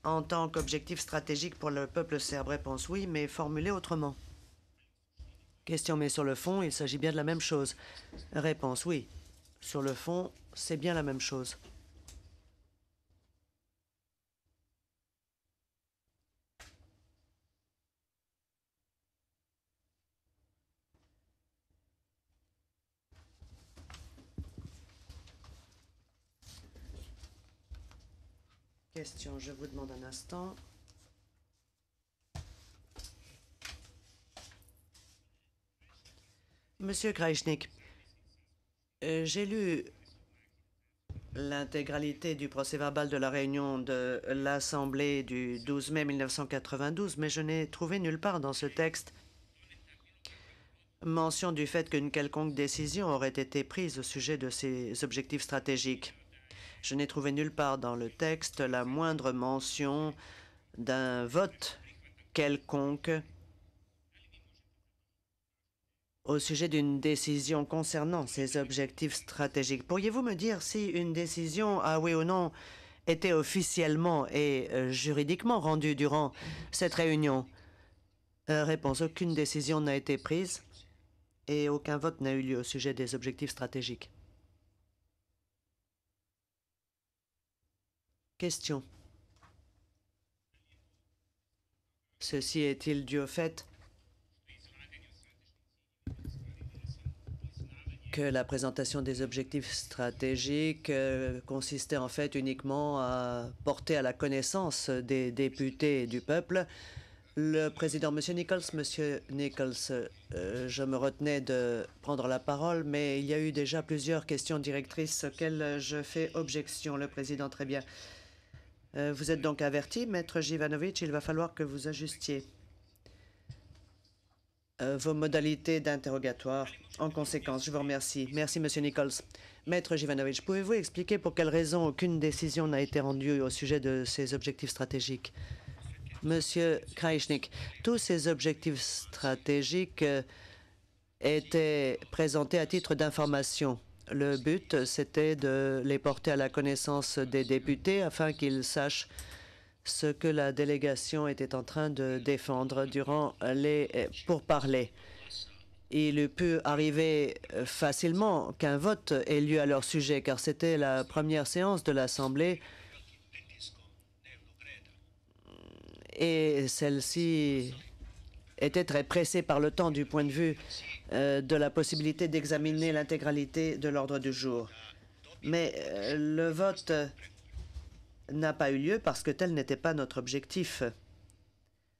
en tant qu'objectif stratégique pour le peuple serbe? Réponse oui, mais formulée autrement. Question, mais sur le fond, il s'agit bien de la même chose. Réponse oui. Sur le fond, c'est bien la même chose. Question, je vous demande un instant. Monsieur Krajicnik, j'ai lu l'intégralité du procès-verbal de la réunion de l'Assemblée du 12 mai 1992, mais je n'ai trouvé nulle part dans ce texte mention du fait qu'une quelconque décision aurait été prise au sujet de ces objectifs stratégiques. Je n'ai trouvé nulle part dans le texte la moindre mention d'un vote quelconque au sujet d'une décision concernant ces objectifs stratégiques. Pourriez-vous me dire si une décision, ah oui ou non, était officiellement et juridiquement rendue durant cette réunion? Réponse, aucune décision n'a été prise et aucun vote n'a eu lieu au sujet des objectifs stratégiques. Question. Ceci est-il dû au fait que la présentation des objectifs stratégiques consistait en fait uniquement à porter à la connaissance des députés et du peuple? Le président, Monsieur Nichols, je me retenais de prendre la parole, mais il y a eu déjà plusieurs questions directrices auxquelles je fais objection. Le président, très bien. Vous êtes donc averti, Maître Jivanovic, il va falloir que vous ajustiez vos modalités d'interrogatoire. En conséquence, je vous remercie. Merci, Monsieur Nichols. Maître Jivanovic, pouvez-vous expliquer pour quelles raisons aucune décision n'a été rendue au sujet de ces objectifs stratégiques? Monsieur Krajicnik, tous ces objectifs stratégiques étaient présentés à titre d'information. Le but, c'était de les porter à la connaissance des députés afin qu'ils sachent ce que la délégation était en train de défendre durant les pourparlers. il peut arriver facilement qu'un vote ait lieu à leur sujet, car c'était la première séance de l'Assemblée et celle-ci était très pressée par le temps du point de vue de la possibilité d'examiner l'intégralité de l'ordre du jour. Mais le vote n'a pas eu lieu parce que tel n'était pas notre objectif.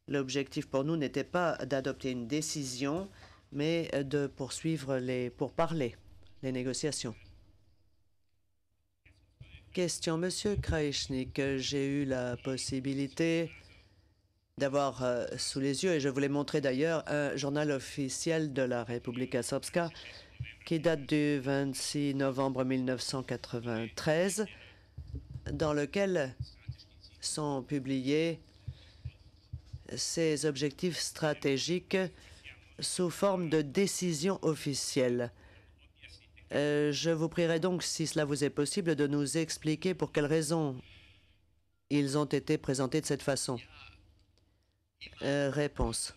L'objectif pour nous n'était pas d'adopter une décision, mais de poursuivre les pourparlers, les négociations. Question, Monsieur Kraïchnik. J'ai eu la possibilité d'avoir sous les yeux, et je vous l'ai montré d'ailleurs, un journal officiel de la Republika Srpska qui date du 26 novembre 1993, dans lequel sont publiés ces objectifs stratégiques sous forme de décision officielle. Je vous prierai donc, si cela vous est possible, de nous expliquer pour quelles raisons ils ont été présentés de cette façon. Réponse.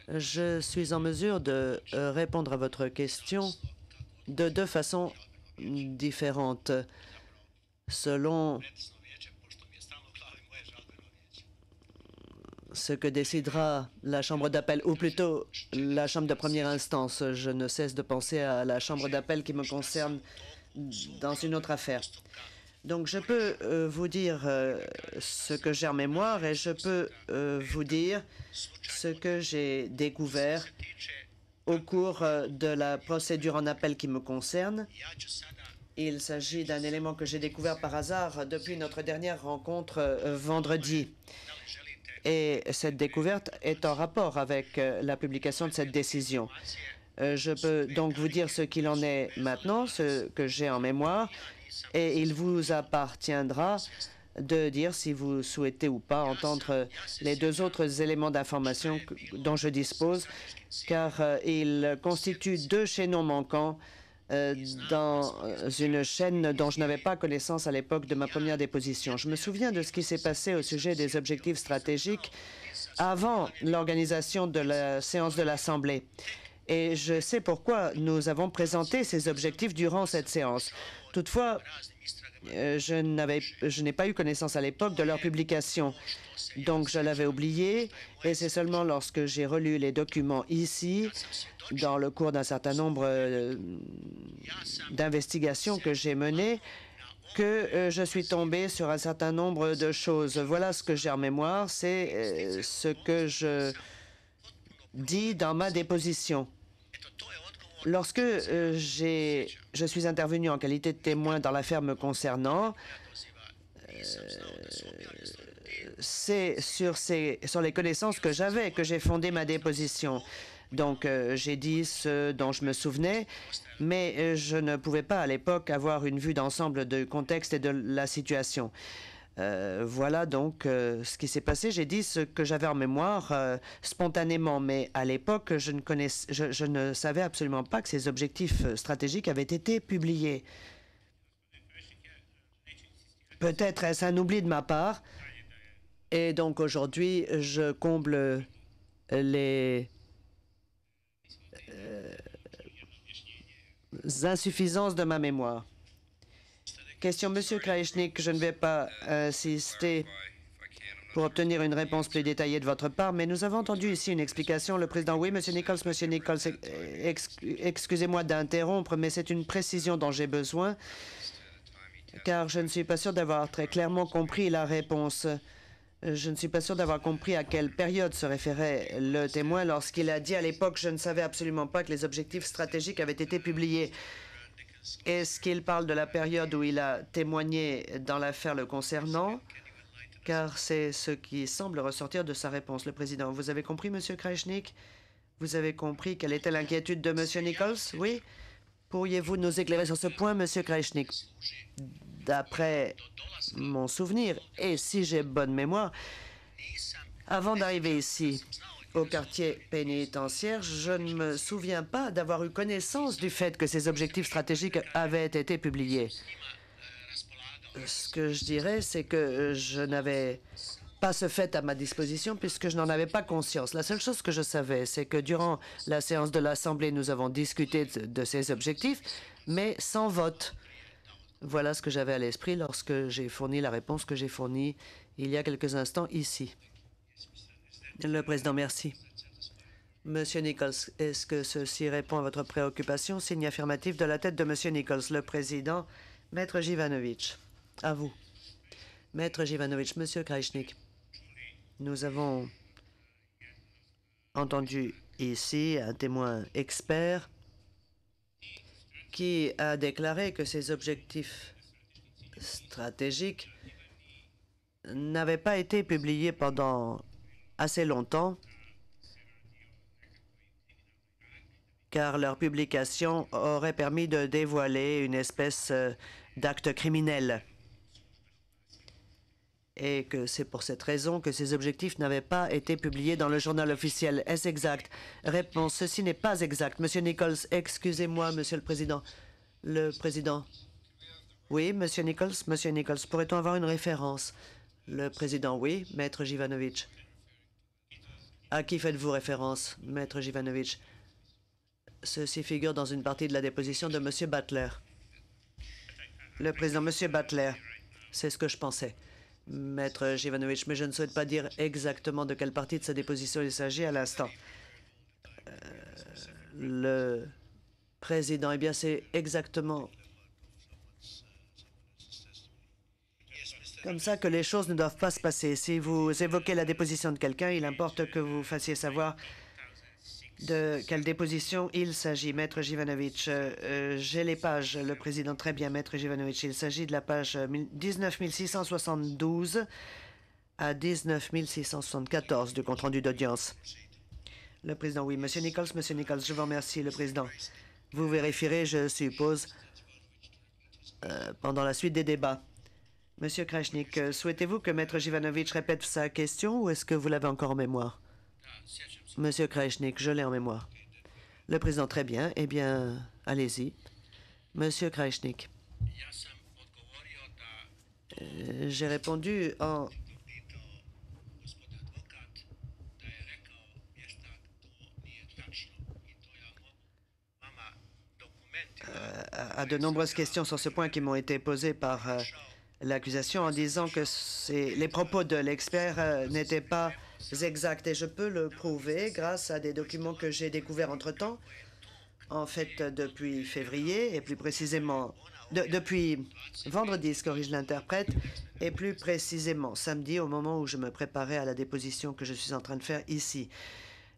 Je suis en mesure de répondre à votre question de deux façons différentes, selon ce que décidera la Chambre d'appel, ou plutôt la Chambre de première instance. Je ne cesse de penser à la Chambre d'appel qui me concerne dans une autre affaire. Donc, je peux vous dire ce que j'ai en mémoire et je peux vous dire ce que j'ai découvert au cours de la procédure en appel qui me concerne. Il s'agit d'un élément que j'ai découvert par hasard depuis notre dernière rencontre vendredi. Et cette découverte est en rapport avec la publication de cette décision. Je peux donc vous dire ce qu'il en est maintenant, ce que j'ai en mémoire, et il vous appartiendra de dire si vous souhaitez ou pas entendre les deux autres éléments d'information dont je dispose, car ils constituent deux chaînons manquants dans une chaîne dont je n'avais pas connaissance à l'époque de ma première déposition. Je me souviens de ce qui s'est passé au sujet des objectifs stratégiques avant l'organisation de la séance de l'Assemblée. Et je sais pourquoi nous avons présenté ces objectifs durant cette séance. Toutefois, je n'ai pas eu connaissance à l'époque de leur publication. Donc, je l'avais oublié, et c'est seulement lorsque j'ai relu les documents ici, dans le cours d'un certain nombre d'investigations que j'ai menées, que je suis tombé sur un certain nombre de choses. Voilà ce que j'ai en mémoire, c'est ce que je dis dans ma déposition. Lorsque je suis intervenu en qualité de témoin dans l'affaire me concernant, c'est sur les connaissances que j'avais que j'ai fondé ma déposition. Donc, j'ai dit ce dont je me souvenais, mais je ne pouvais pas à l'époque avoir une vue d'ensemble du contexte et de la situation. Voilà donc ce qui s'est passé. J'ai dit ce que j'avais en mémoire spontanément, mais à l'époque, je ne savais absolument pas que ces objectifs stratégiques avaient été publiés. Peut-être est-ce un oubli de ma part, et donc aujourd'hui, je comble les insuffisances de ma mémoire. Question, Monsieur Kraïchnik, je ne vais pas insister pour obtenir une réponse plus détaillée de votre part, mais nous avons entendu ici une explication. Le président, oui, Monsieur Nichols, excusez-moi d'interrompre, mais c'est une précision dont j'ai besoin, car je ne suis pas sûr d'avoir très clairement compris la réponse. Je ne suis pas sûr d'avoir compris à quelle période se référait le témoin lorsqu'il a dit à l'époque « Je ne savais absolument pas que les objectifs stratégiques avaient été publiés ». Est-ce qu'il parle de la période où il a témoigné dans l'affaire le concernant? Car c'est ce qui semble ressortir de sa réponse. Le président, vous avez compris, Monsieur Kraïchnik? Vous avez compris quelle était l'inquiétude de Monsieur Nichols? Oui? Pourriez-vous nous éclairer sur ce point, Monsieur Kraïchnik? D'après mon souvenir, et si j'ai bonne mémoire, avant d'arriver ici, au quartier pénitentiaire, je ne me souviens pas d'avoir eu connaissance du fait que ces objectifs stratégiques avaient été publiés. Ce que je dirais, c'est que je n'avais pas ce fait à ma disposition puisque je n'en avais pas conscience. La seule chose que je savais, c'est que durant la séance de l'Assemblée, nous avons discuté de ces objectifs, mais sans vote. Voilà ce que j'avais à l'esprit lorsque j'ai fourni la réponse que j'ai fournie il y a quelques instants ici. Le président, merci. Monsieur Nichols, est-ce que ceci répond à votre préoccupation? Signe affirmatif de la tête de Monsieur Nichols. Le président, Maître Jivanovic, à vous. Maître Jivanovic, Monsieur Krajicnik, nous avons entendu ici un témoin expert qui a déclaré que ces objectifs stratégiques n'avaient pas été publiés pendant assez longtemps, car leur publication aurait permis de dévoiler une espèce d'acte criminel. Et que c'est pour cette raison que ces objectifs n'avaient pas été publiés dans le journal officiel. Est-ce exact? Réponse, ceci n'est pas exact. Monsieur Nichols, excusez-moi, Monsieur le Président. Le Président. Oui, Monsieur Nichols, pourrait-on avoir une référence? Le Président, oui, Maître Jivanovic. À qui faites-vous référence, Maître Jivanovic? Ceci figure dans une partie de la déposition de Monsieur Butler. Le Président, Monsieur Butler, c'est ce que je pensais. Maître Jivanovic, mais je ne souhaite pas dire exactement de quelle partie de sa déposition il s'agit à l'instant. Le Président, eh bien, c'est exactement comme ça que les choses ne doivent pas se passer. Si vous évoquez la déposition de quelqu'un, il importe que vous fassiez savoir de quelle déposition il s'agit. Maître Jivanovic, j'ai les pages. Le Président, très bien, Maître Jivanovic. Il s'agit de la page 19672 à 19674 du compte-rendu d'audience. Le Président, oui. Monsieur Nichols, je vous remercie, le Président. Vous vérifierez, je suppose, pendant la suite des débats. Monsieur Krajicnik, souhaitez-vous que Maître Jivanovic répète sa question ou est-ce que vous l'avez encore en mémoire? Monsieur Krajicnik, je l'ai en mémoire. Le Président, très bien. Eh bien, allez-y. Monsieur Krajicnik. J'ai répondu en... à de nombreuses questions sur ce point qui m'ont été posées par l'accusation en disant que les propos de l'expert n'étaient pas exacts. Et je peux le prouver grâce à des documents que j'ai découverts entre-temps. En fait, depuis février, et plus précisément... depuis vendredi, se corrige l'interprète, et plus précisément samedi, au moment où je me préparais à la déposition que je suis en train de faire ici.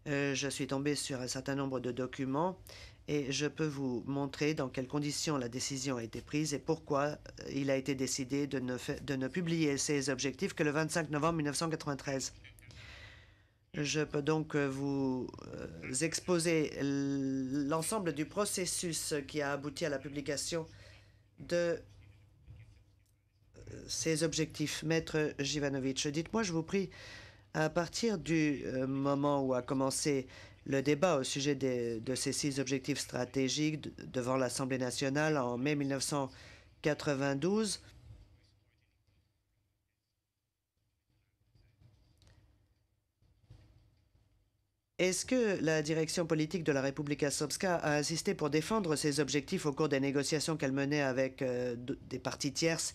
Je suis tombé sur un certain nombre de documents et je peux vous montrer dans quelles conditions la décision a été prise et pourquoi il a été décidé de ne publier ces objectifs que le 25 novembre 1993. Je peux donc vous exposer l'ensemble du processus qui a abouti à la publication de ces objectifs. Maître Jivanovic, dites-moi, je vous prie, à partir du moment où a commencé le débat au sujet de ces 6 objectifs stratégiques devant l'Assemblée nationale en mai 1992, est-ce que la direction politique de la Republika Srpska a insisté pour défendre ces objectifs au cours des négociations qu'elle menait avec des parties tierces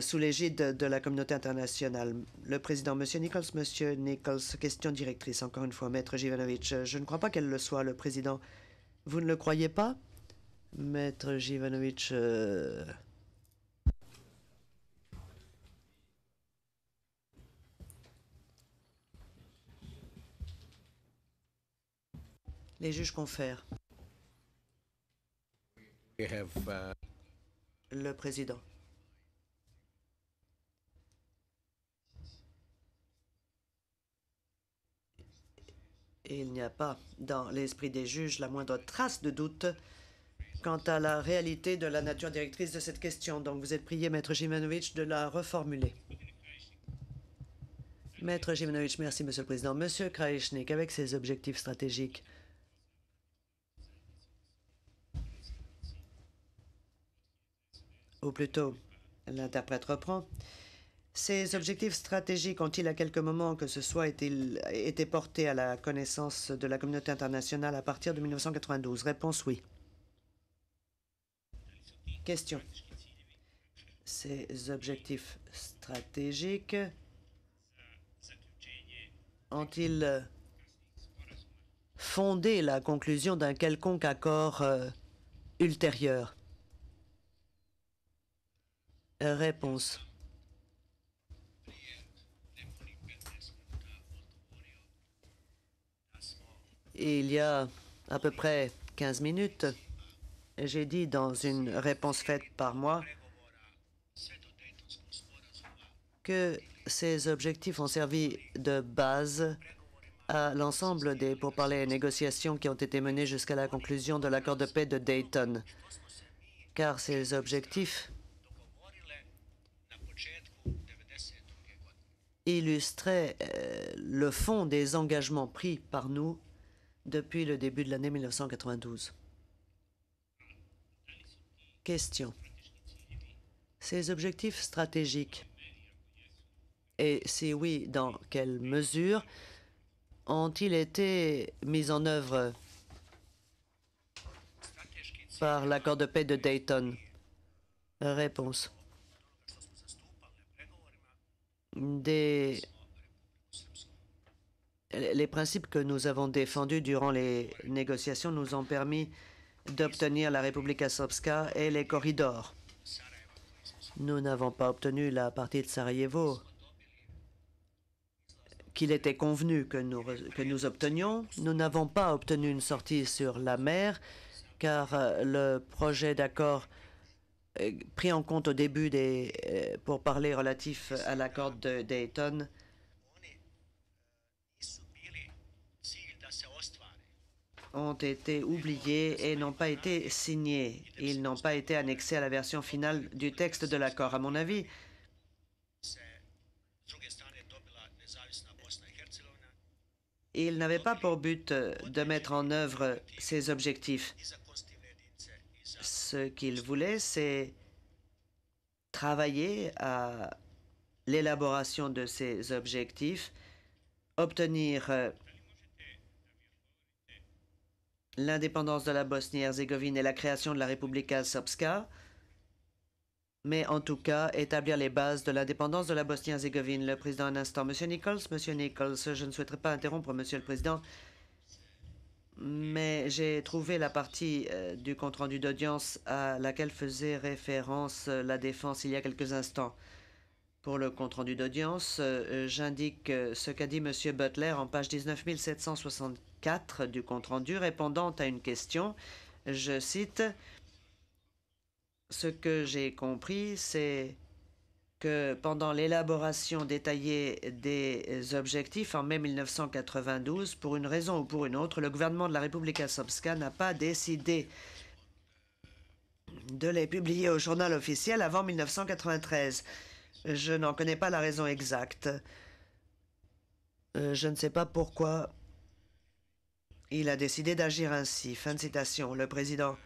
sous l'égide de la communauté internationale? Le Président, Monsieur Nichols, question directrice, encore une fois, Maître Jivanovic. Je ne crois pas qu'elle le soit, le Président. Vous ne le croyez pas? Maître Jivanovic... Les juges confèrent. Le Président. Il n'y a pas dans l'esprit des juges la moindre trace de doute quant à la réalité de la nature directrice de cette question. Donc vous êtes prié, Maître Jivanovic, de la reformuler. Maître Jivanovic, merci, Monsieur le Président. Monsieur Krajicnik, avec ses objectifs stratégiques, ou plutôt, l'interprète reprend, Ces objectifs stratégiques ont-ils à quelque moment que ce soit été portés à la connaissance de la communauté internationale à partir de 1992? Réponse oui. Question. Ces objectifs stratégiques ont-ils fondé la conclusion d'un quelconque accord ultérieur? Réponse. Il y a à peu près 15 minutes, j'ai dit dans une réponse faite par moi que ces objectifs ont servi de base à l'ensemble des pourparlers et négociations qui ont été menées jusqu'à la conclusion de l'accord de paix de Dayton, car ces objectifs illustraient le fond des engagements pris par nous depuis le début de l'année 1992. Question. Ces objectifs stratégiques, et si oui, dans quelle mesure, ont-ils été mis en œuvre par l'accord de paix de Dayton? Réponse. Les principes que nous avons défendus durant les négociations nous ont permis d'obtenir la Republika Srpska et les corridors. Nous n'avons pas obtenu la partie de Sarajevo qu'il était convenu que nous obtenions. Nous n'avons pas obtenu une sortie sur la mer, car le projet d'accord pris en compte au début des pourparlers relatifs à l'accord de Dayton ont été oubliés et n'ont pas été signés. Ils n'ont pas été annexés à la version finale du texte de l'accord. À mon avis, ils n'avaient pas pour but de mettre en œuvre ces objectifs. Ce qu'ils voulaient, c'est travailler à l'élaboration de ces objectifs, obtenir l'indépendance de la Bosnie-Herzégovine et la création de la Republika Srpska, mais en tout cas établir les bases de l'indépendance de la Bosnie-Herzégovine. Le président, un instant. Monsieur Nichols, je ne souhaiterais pas interrompre, Monsieur le Président, mais j'ai trouvé la partie du compte-rendu d'audience à laquelle faisait référence la défense il y a quelques instants. Pour le compte-rendu d'audience, j'indique ce qu'a dit Monsieur Butler en page 19764 du compte-rendu, répondant à une question. Je cite, « Ce que j'ai compris, c'est que pendant l'élaboration détaillée des objectifs en mai 1992, pour une raison ou pour une autre, le gouvernement de la Republika Srpska n'a pas décidé de les publier au journal officiel avant 1993. Je n'en connais pas la raison exacte. Je ne sais pas pourquoi il a décidé d'agir ainsi. » Fin de citation. Le président.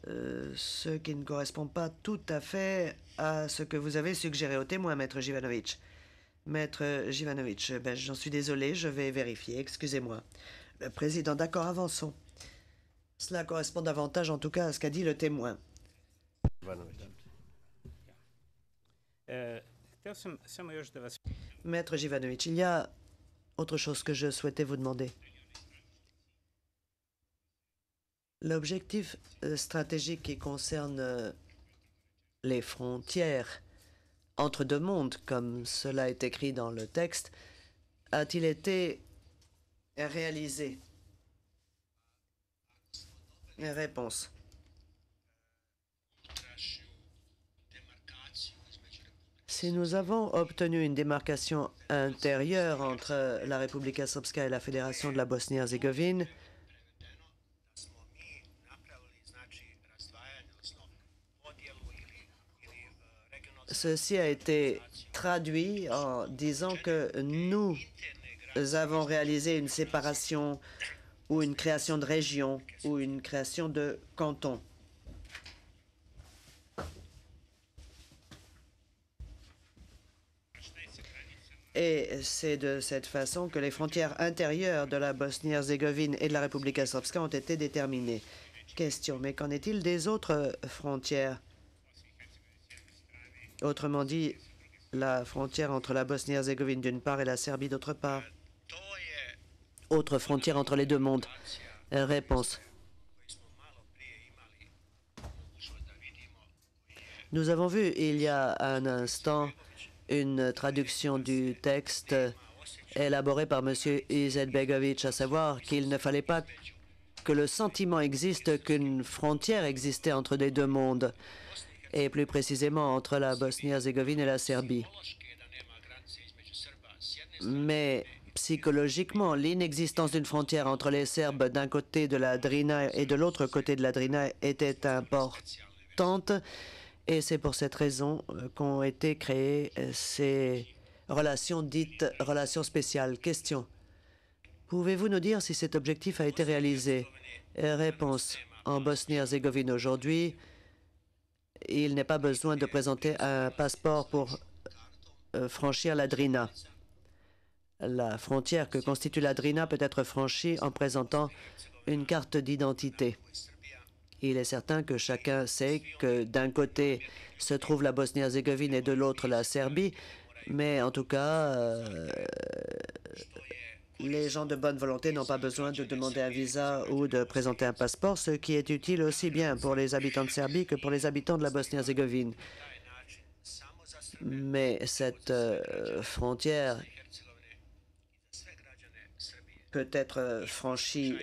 Ce qui ne correspond pas tout à fait à ce que vous avez suggéré au témoin, Maître Jivanovic. Maître Jivanovic, j'en suis désolé, je vais vérifier, excusez-moi. Le président, d'accord, avançons. Cela correspond davantage en tout cas à ce qu'a dit le témoin. Maître Jivanovic, il y a autre chose que je souhaitais vous demander. L'objectif stratégique qui concerne les frontières entre deux mondes, comme cela est écrit dans le texte, a-t-il été réalisé? Réponse. Si nous avons obtenu une démarcation intérieure entre la Republika Srpska et la Fédération de la Bosnie-Herzégovine, ceci a été traduit en disant que nous avons réalisé une séparation ou une création de région ou une création de canton. Et c'est de cette façon que les frontières intérieures de la Bosnie-Herzégovine et de la République Srpska ont été déterminées. Question, mais qu'en est-il des autres frontières? Autrement dit, la frontière entre la Bosnie-Herzégovine d'une part et la Serbie d'autre part. Autre frontière entre les deux mondes. Réponse. Nous avons vu il y a un instant une traduction du texte élaboré par M. Izetbegovic, à savoir qu'il ne fallait pas que le sentiment existe qu'une frontière existait entre les deux mondes, et plus précisément entre la Bosnie-Herzégovine et la Serbie. Mais psychologiquement, l'inexistence d'une frontière entre les Serbes d'un côté de la Drina et de l'autre côté de la Drina était importante, et c'est pour cette raison qu'ont été créées ces relations dites relations spéciales. Question. Pouvez-vous nous dire si cet objectif a été réalisé? Réponse. En Bosnie-Herzégovine aujourd'hui, il n'est pas besoin de présenter un passeport pour franchir la Drina. La frontière que constitue la Drina peut être franchie en présentant une carte d'identité. Il est certain que chacun sait que d'un côté se trouve la Bosnie-Herzégovine et de l'autre la Serbie, mais en tout cas, les gens de bonne volonté n'ont pas besoin de demander un visa ou de présenter un passeport, ce qui est utile aussi bien pour les habitants de Serbie que pour les habitants de la Bosnie-Herzégovine. Mais cette frontière peut être franchie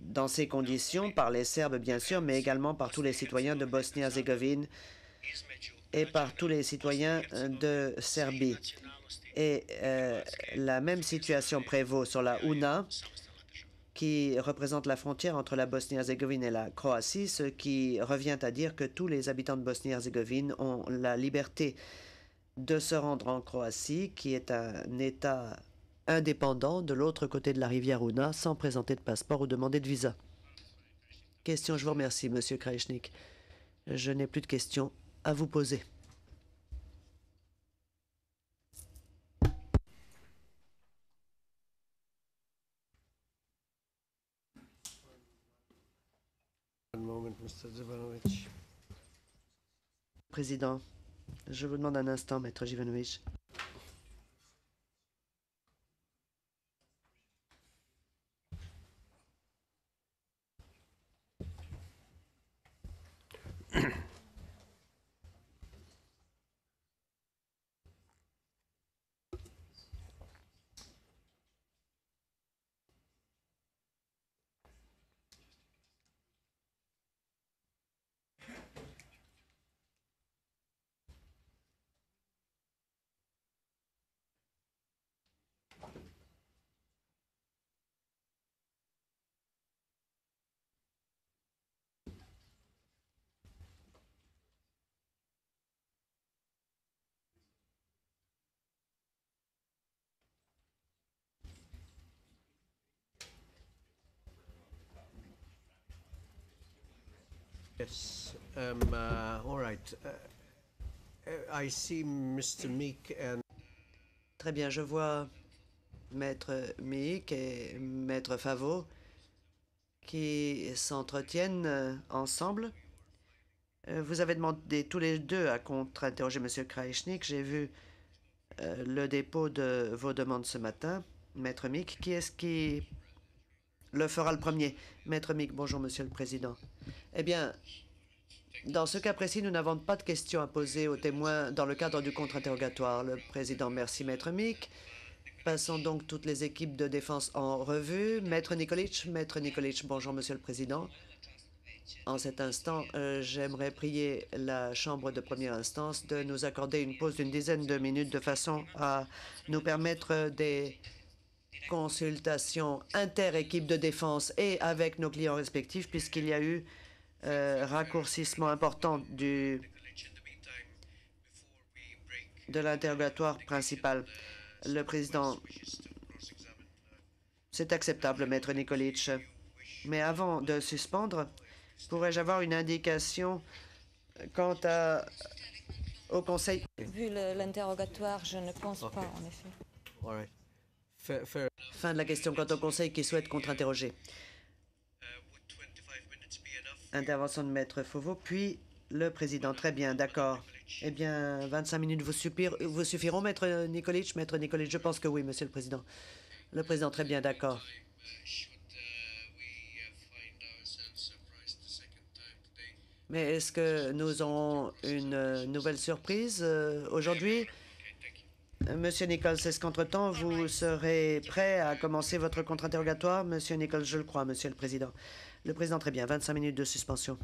dans ces conditions par les Serbes, bien sûr, mais également par tous les citoyens de Bosnie-Herzégovine et par tous les citoyens de Serbie. Et la même situation prévaut sur la Una, qui représente la frontière entre la Bosnie-Herzégovine et la Croatie, ce qui revient à dire que tous les habitants de Bosnie-Herzégovine ont la liberté de se rendre en Croatie, qui est un État indépendant de l'autre côté de la rivière Una, sans présenter de passeport ou demander de visa. Question, je vous remercie, Monsieur Krajicnik. Je n'ai plus de questions à vous poser. One moment, Mr. Zivanovic. Président, je vous demande un instant, Maître Jivanovic. Yes. All right. I see Mr. Meek and Très bien, je vois Maître Meek et Maître Favot qui s'entretiennent ensemble. Vous avez demandé tous les deux à contre-interroger M. Krajicnik. J'ai vu le dépôt de vos demandes ce matin. Maître Meek, qui est-ce qui le fera le premier? Maître Meek, bonjour, Monsieur le Président. Eh bien, dans ce cas précis, nous n'avons pas de questions à poser aux témoins dans le cadre du contre-interrogatoire. Le Président, merci, Maître Meek. Passons donc toutes les équipes de défense en revue. Maître Nikolic, bonjour, Monsieur le Président. En cet instant, j'aimerais prier la Chambre de première instance de nous accorder une pause d'une dizaine de minutes de façon à nous permettre des consultations inter-équipes de défense et avec nos clients respectifs, puisqu'il y a eu raccourcissement important de l'interrogatoire principal. Le Président, c'est acceptable, Maître Nikolic. Mais avant de suspendre, pourrais-je avoir une indication quant au Conseil? Vu l'interrogatoire, je ne pense pas, en effet. All right. Fair. Fin de la question quant au Conseil qui souhaite contre-interroger. Would 25 minutes be enough? Intervention de Maître Fauveau, puis le Président. Très bien, d'accord. Eh bien, 25 minutes vous suffiront, Maître Nikolic? Maître Nikolic, je pense que oui, Monsieur le Président. Le Président, très bien, d'accord. Mais est-ce que nous aurons une nouvelle surprise aujourd'hui? Monsieur Nichols, est-ce qu'entre-temps, vous serez prêt à commencer votre contre-interrogatoire? Monsieur Nichols, je le crois, Monsieur le Président. Le Président, très bien. 25 minutes de suspension.